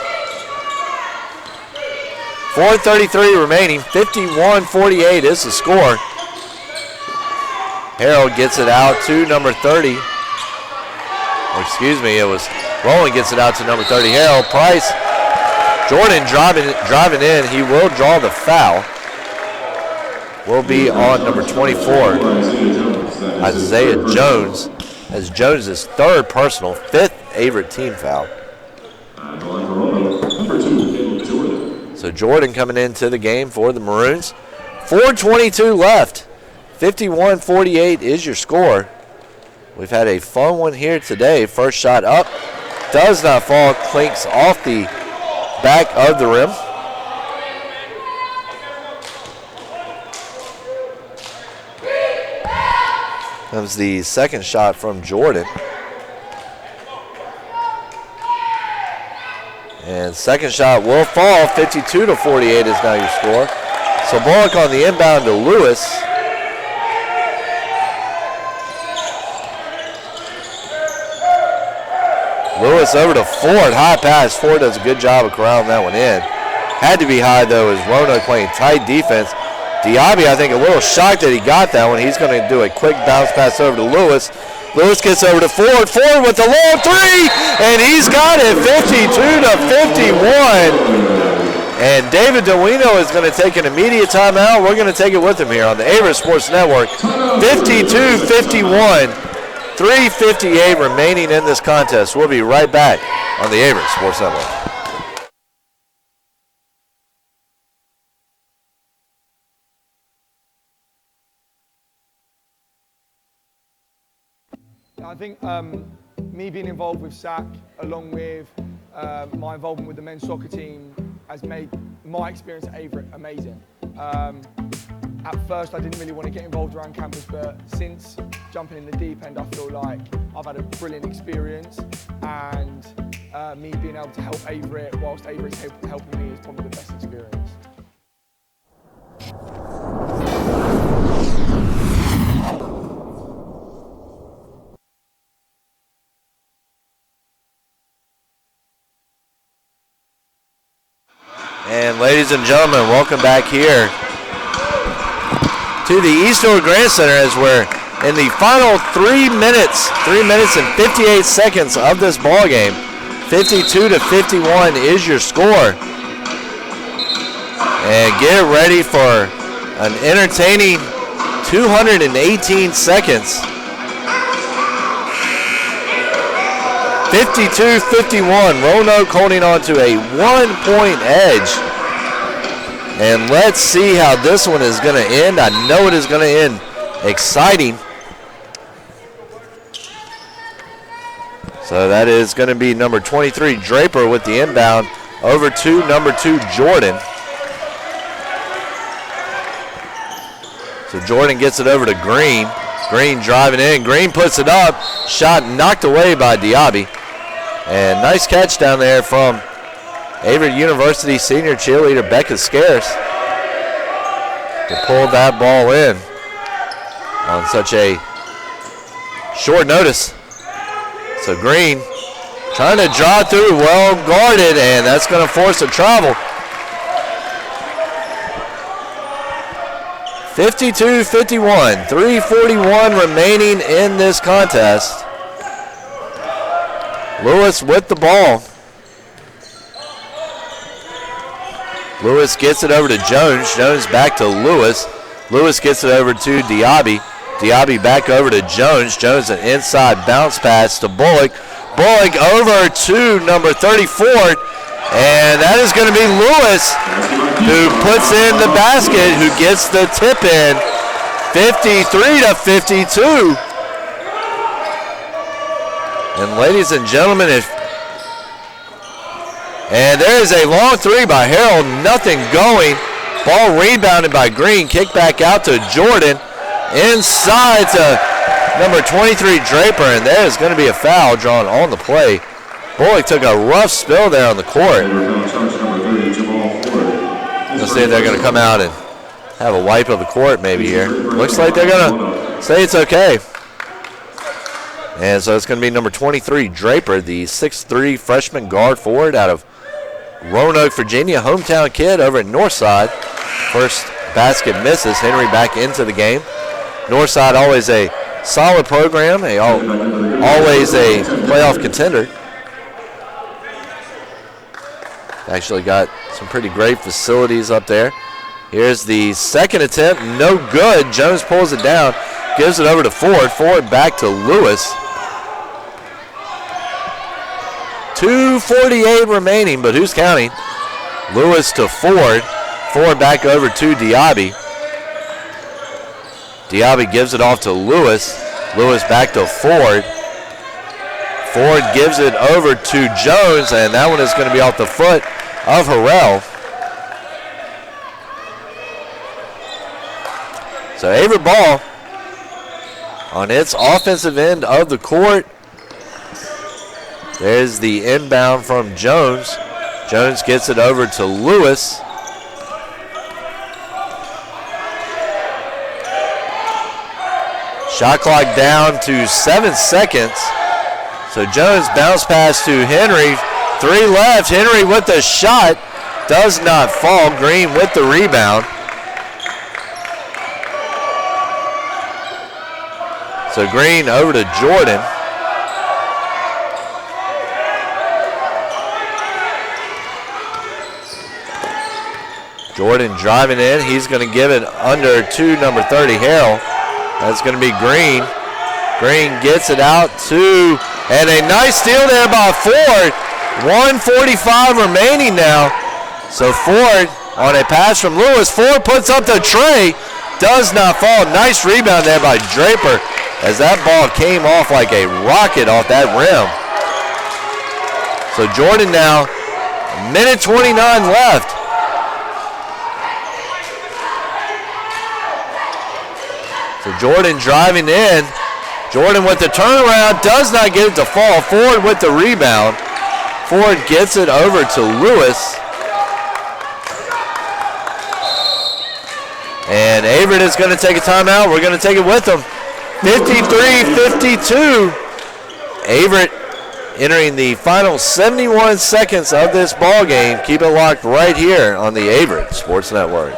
4:33 remaining, 51-48 is the score. Harold gets it out to number 30. Or excuse me, it was Rowland gets it out to number 30, Harold. Price, Jordan driving in. He will draw the foul. Will be on number 24, Isaiah Jones, as Jones' third personal, fifth Averett team foul. So Jordan coming into the game for the Maroons. 4:22 left. 51-48 is your score. We've had a fun one here today. First shot up, does not fall, clinks off the back of the rim. Comes the second shot from Jordan. And second shot will fall. 52-48 is now your score. So Bullock on the inbound to Lewis. Lewis over to Ford. High pass. Ford does a good job of corralling that one in. Had to be high, though, as Roanoke playing tight defense. Diaby, I think, a little shocked that he got that one. He's going to do a quick bounce pass over to Lewis. Lewis gets over to Ford. Ford with the long three, and he's got it, 52-51. And David DeWino is going to take an immediate timeout. We're going to take it with him here on the Averett Sports Network. 52-51, 3:58 remaining in this contest. We'll be right back on the Averett Sports Network. I think me being involved with SAC, along with my involvement with the men's soccer team, has made my experience at Averett amazing. At first, I didn't really want to get involved around campus, but since jumping in the deep end, I feel like I've had a brilliant experience, and me being able to help Averett whilst Averett's helping me is probably the best experience. And ladies and gentlemen, welcome back here to the Eastover Grand Center as we're in the final 3 minutes and 58 seconds of this ball game. 52-51 is your score. And get ready for an entertaining 218 seconds. 52-51, Roanoke holding on to a 1-point edge. And let's see how this one is going to end. I know it is going to end exciting. So that is going to be number 23, Draper, with the inbound over to number 2, Jordan. So Jordan gets it over to Green. Green driving in. Green puts it up. Shot knocked away by Diaby. And nice catch down there from Averett University senior cheerleader Becca Scarce to pull that ball in on such a short notice. So Green trying to draw through, well guarded, and that's going to force a travel. 52-51, 3:41 remaining in this contest. Lewis with the ball. Lewis gets it over to Jones. Jones back to Lewis. Lewis gets it over to Diaby. Diaby back over to Jones. Jones an inside bounce pass to Bullock. Bullock over to number 34. And that is going to be Lewis who puts in the basket, who gets the tip in. 53-52. And ladies and gentlemen, and there is a long three by Harold, nothing going. Ball rebounded by Green, kick back out to Jordan. Inside to number 23, Draper, and there is going to be a foul drawn on the play. Bullock took a rough spill there on the court. Let's see if they're going to come out and have a wipe of the court maybe here. Looks like they're going to say it's okay. And so it's going to be number 23, Draper, the 6'3" freshman guard forward out of Roanoke, Virginia, hometown kid over at Northside. First basket misses. Henry back into the game. Northside always a solid program, always a playoff contender. Actually got some pretty great facilities up there. Here's the second attempt, no good. Jones pulls it down, gives it over to Ford. Ford back to Lewis. 2:48 remaining, but who's counting? Lewis to Ford. Ford back over to Diaby. Diaby gives it off to Lewis. Lewis back to Ford. Ford gives it over to Jones, and that one is going to be off the foot of Harrell. So Averett ball on its offensive end of the court. There's the inbound from Jones. Jones gets it over to Lewis. Shot clock down to 7 seconds. So Jones bounce pass to Henry. 3 left. Henry with the shot. Does not fall. Green with the rebound. So Green over to Jordan. Jordan driving in. He's going to give it under to number 30, Harrell. That's going to be Green. Green gets it out to, and a nice steal there by Ford. 1:45 remaining now. So Ford on a pass from Lewis. Ford puts up the tray. Does not fall. Nice rebound there by Draper as that ball came off like a rocket off that rim. So Jordan now, minute 29 left. So Jordan driving in. Jordan with the turnaround, does not get it to fall. Ford with the rebound. Ford gets it over to Lewis. And Averett is going to take a timeout. We're going to take it with them. 53-52. Averett entering the final 71 seconds of this ball game. Keep it locked right here on the Averett Sports Network.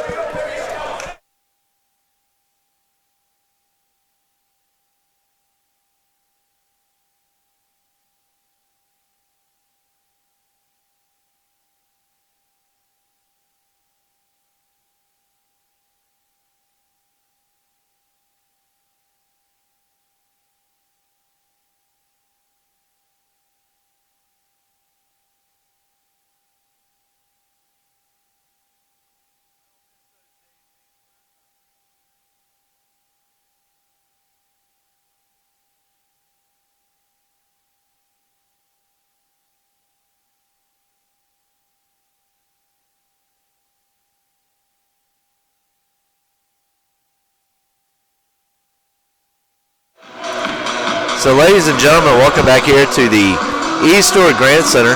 So ladies and gentlemen, welcome back here to the East Stewart Grant Center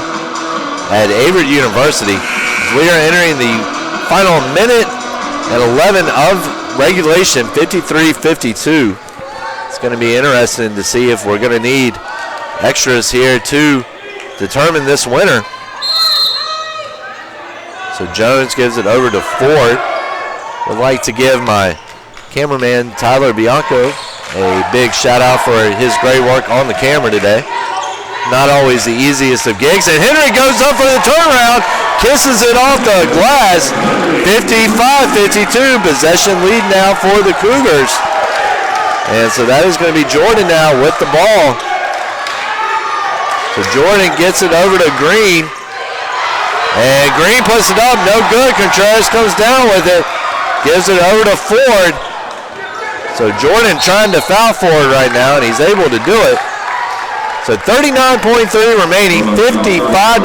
at Averett University. We are entering the final minute and 11 of regulation, 53-52. It's going to be interesting to see if we're going to need extras here to determine this winner. So Jones gives it over to Ford. Would like to give my cameraman Tyler Bianco a big shout out for his great work on the camera today. Not always the easiest of gigs. And Henry goes up for the turnaround. kisses it off the glass. 55-52, possession lead now for the Cougars. And so that is going to be Jordan now with the ball. So Jordan gets it over to Green. And Green puts it up, no good. Contreras comes down with it. Gives it over to Ford. So Jordan trying to foul Ford right now, and he's able to do it. So 39.3 remaining, 55-52.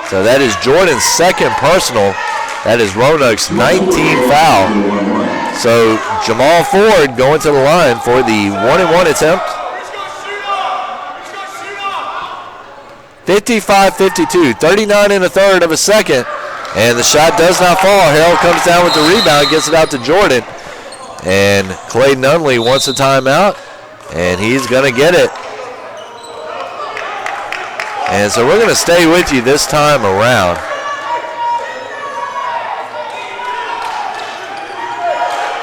So that is Jordan's second personal. That is Roanoke's 19th foul. So Jamal Ford going to the line for the 1-and-1 attempt. 55-52, 39 and a third of a second. And the shot does not fall. Harrell comes down with the rebound, gets it out to Jordan. And Clay Nunley wants a timeout, and he's going to get it. And so we're going to stay with you this time around.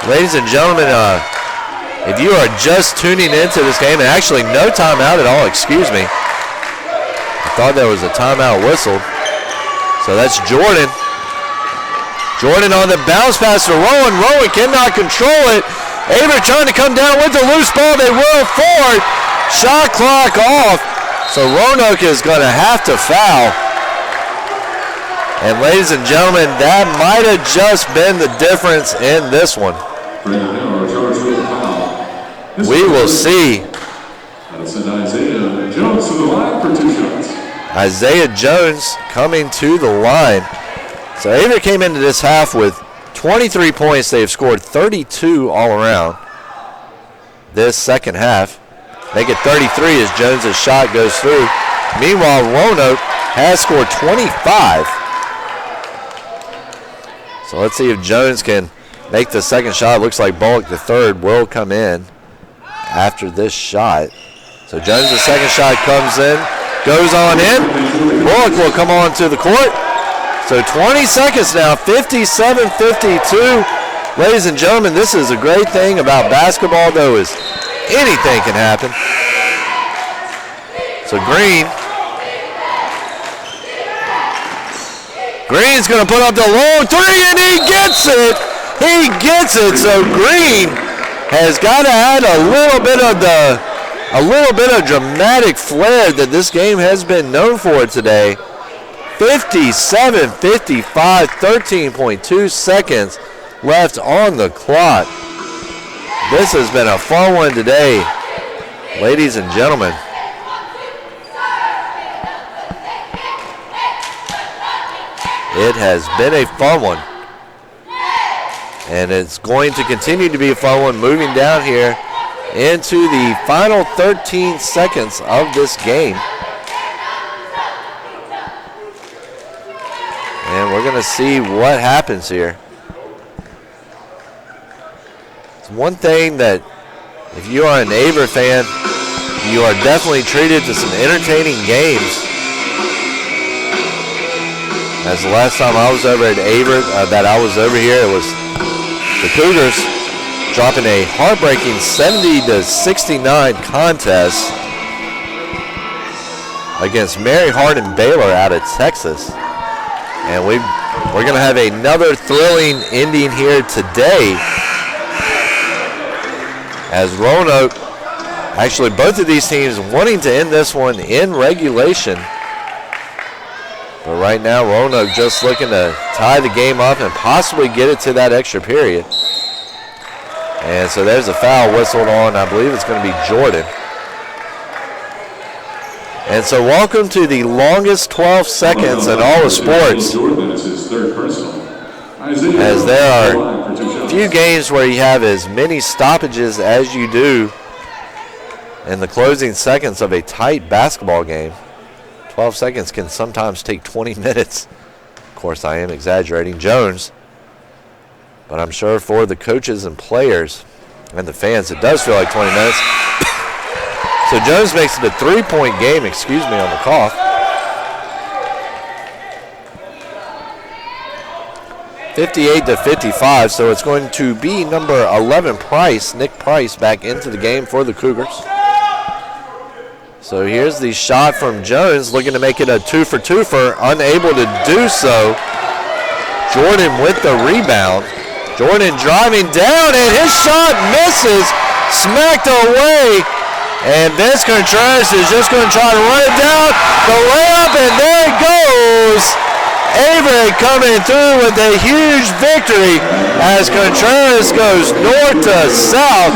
Ladies and gentlemen, if you are just tuning into this game, and actually no timeout at all, excuse me. I thought there was a timeout whistled. So that's Jordan. Jordan on the bounce pass to Rowan. Rowan cannot control it. Averett trying to come down with the loose ball. They will forward. Shot clock off. So Roanoke is going to have to foul. And ladies and gentlemen, that might have just been the difference in this one. We will see. Isaiah Jones to the line for 2 shots. Isaiah Jones coming to the line. So Averett came into this half with 23 points. They have scored 32 all around this second half. Make it 33 as Jones' shot goes through. Meanwhile, Roanoke has scored 25. So let's see if Jones can make the second shot. Looks like Bullock, the third, will come in after this shot. So Jones' second shot comes in, goes on in. Bullock will come on to the court. So 20 seconds now, 57-52. Ladies and gentlemen, this is a great thing about basketball, though, is anything can happen. So Green's going to put up the long three, and he gets it. He gets it. So Green has got to add a little bit of dramatic flair that this game has been known for today. 57-55, 13.2 seconds left on the clock. This has been a fun one today, ladies and gentlemen. It has been a fun one. And it's going to continue to be a fun one moving down here into the final 13 seconds of this game. And we're going to see what happens here. It's one thing that if you are an Averett fan, you are definitely treated to some entertaining games. As the last time I was over at Averett, that I was over here, it was the Cougars dropping a heartbreaking 70-69 contest against Mary Hardin Baylor out of Texas. And we're going to have another thrilling ending here today as Roanoke, actually both of these teams wanting to end this one in regulation. But right now, Roanoke just looking to tie the game up and possibly get it to that extra period. And so there's a foul whistled on. I believe it's going to be Jordan. And so welcome to the longest 12 seconds in all of sports. As there are a few games where you have as many stoppages as you do in the closing seconds of a tight basketball game. 12 seconds can sometimes take 20 minutes. Of course, I am exaggerating Jones. But I'm sure for the coaches and players and the fans, it does feel like 20 minutes. So Jones makes it a 3-point game, excuse me on the cough. 58-55, so it's going to be number 11 Price, Nick Price, back into the game for the Cougars. So here's the shot from Jones, looking to make it a 2-for-2-fer, unable to do so. Jordan with the rebound. Jordan driving down, and his shot misses, smacked away. And Vince Contreras is just going to try to run it down. The layup, and there it goes. Averett coming through with a huge victory as Contreras goes north to south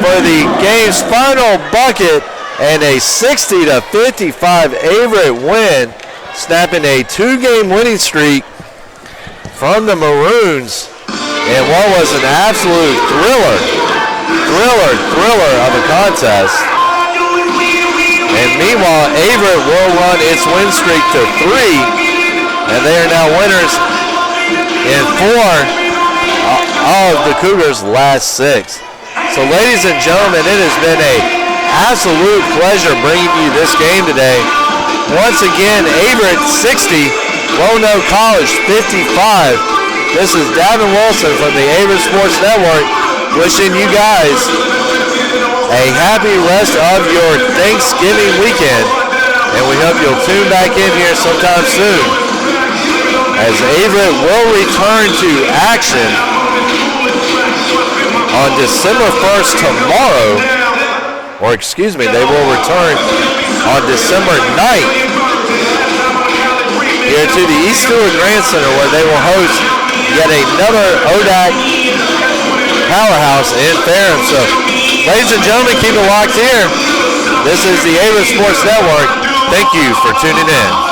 for the game's final bucket and a 60-55 Averett win, snapping a 2-game winning streak from the Maroons in what was an absolute thriller of a contest. And meanwhile, Averett will run its win streak to 3. And they are now winners in 4 of the Cougars' last 6. So ladies and gentlemen, it has been an absolute pleasure bringing you this game today. Once again, Averett 60, Roanoke College 55. This is Davin Wilson from the Averett Sports Network wishing you guys a happy rest of your Thanksgiving weekend. And we hope you'll tune back in here sometime soon, as Averett will return to action on December 1st tomorrow, or excuse me, they will return on December 9th here to the East Stewart Grand Center, where they will host yet another ODAC powerhouse in Ferrum. So, ladies and gentlemen, keep it locked here. This is the Averett Sports Network. Thank you for tuning in.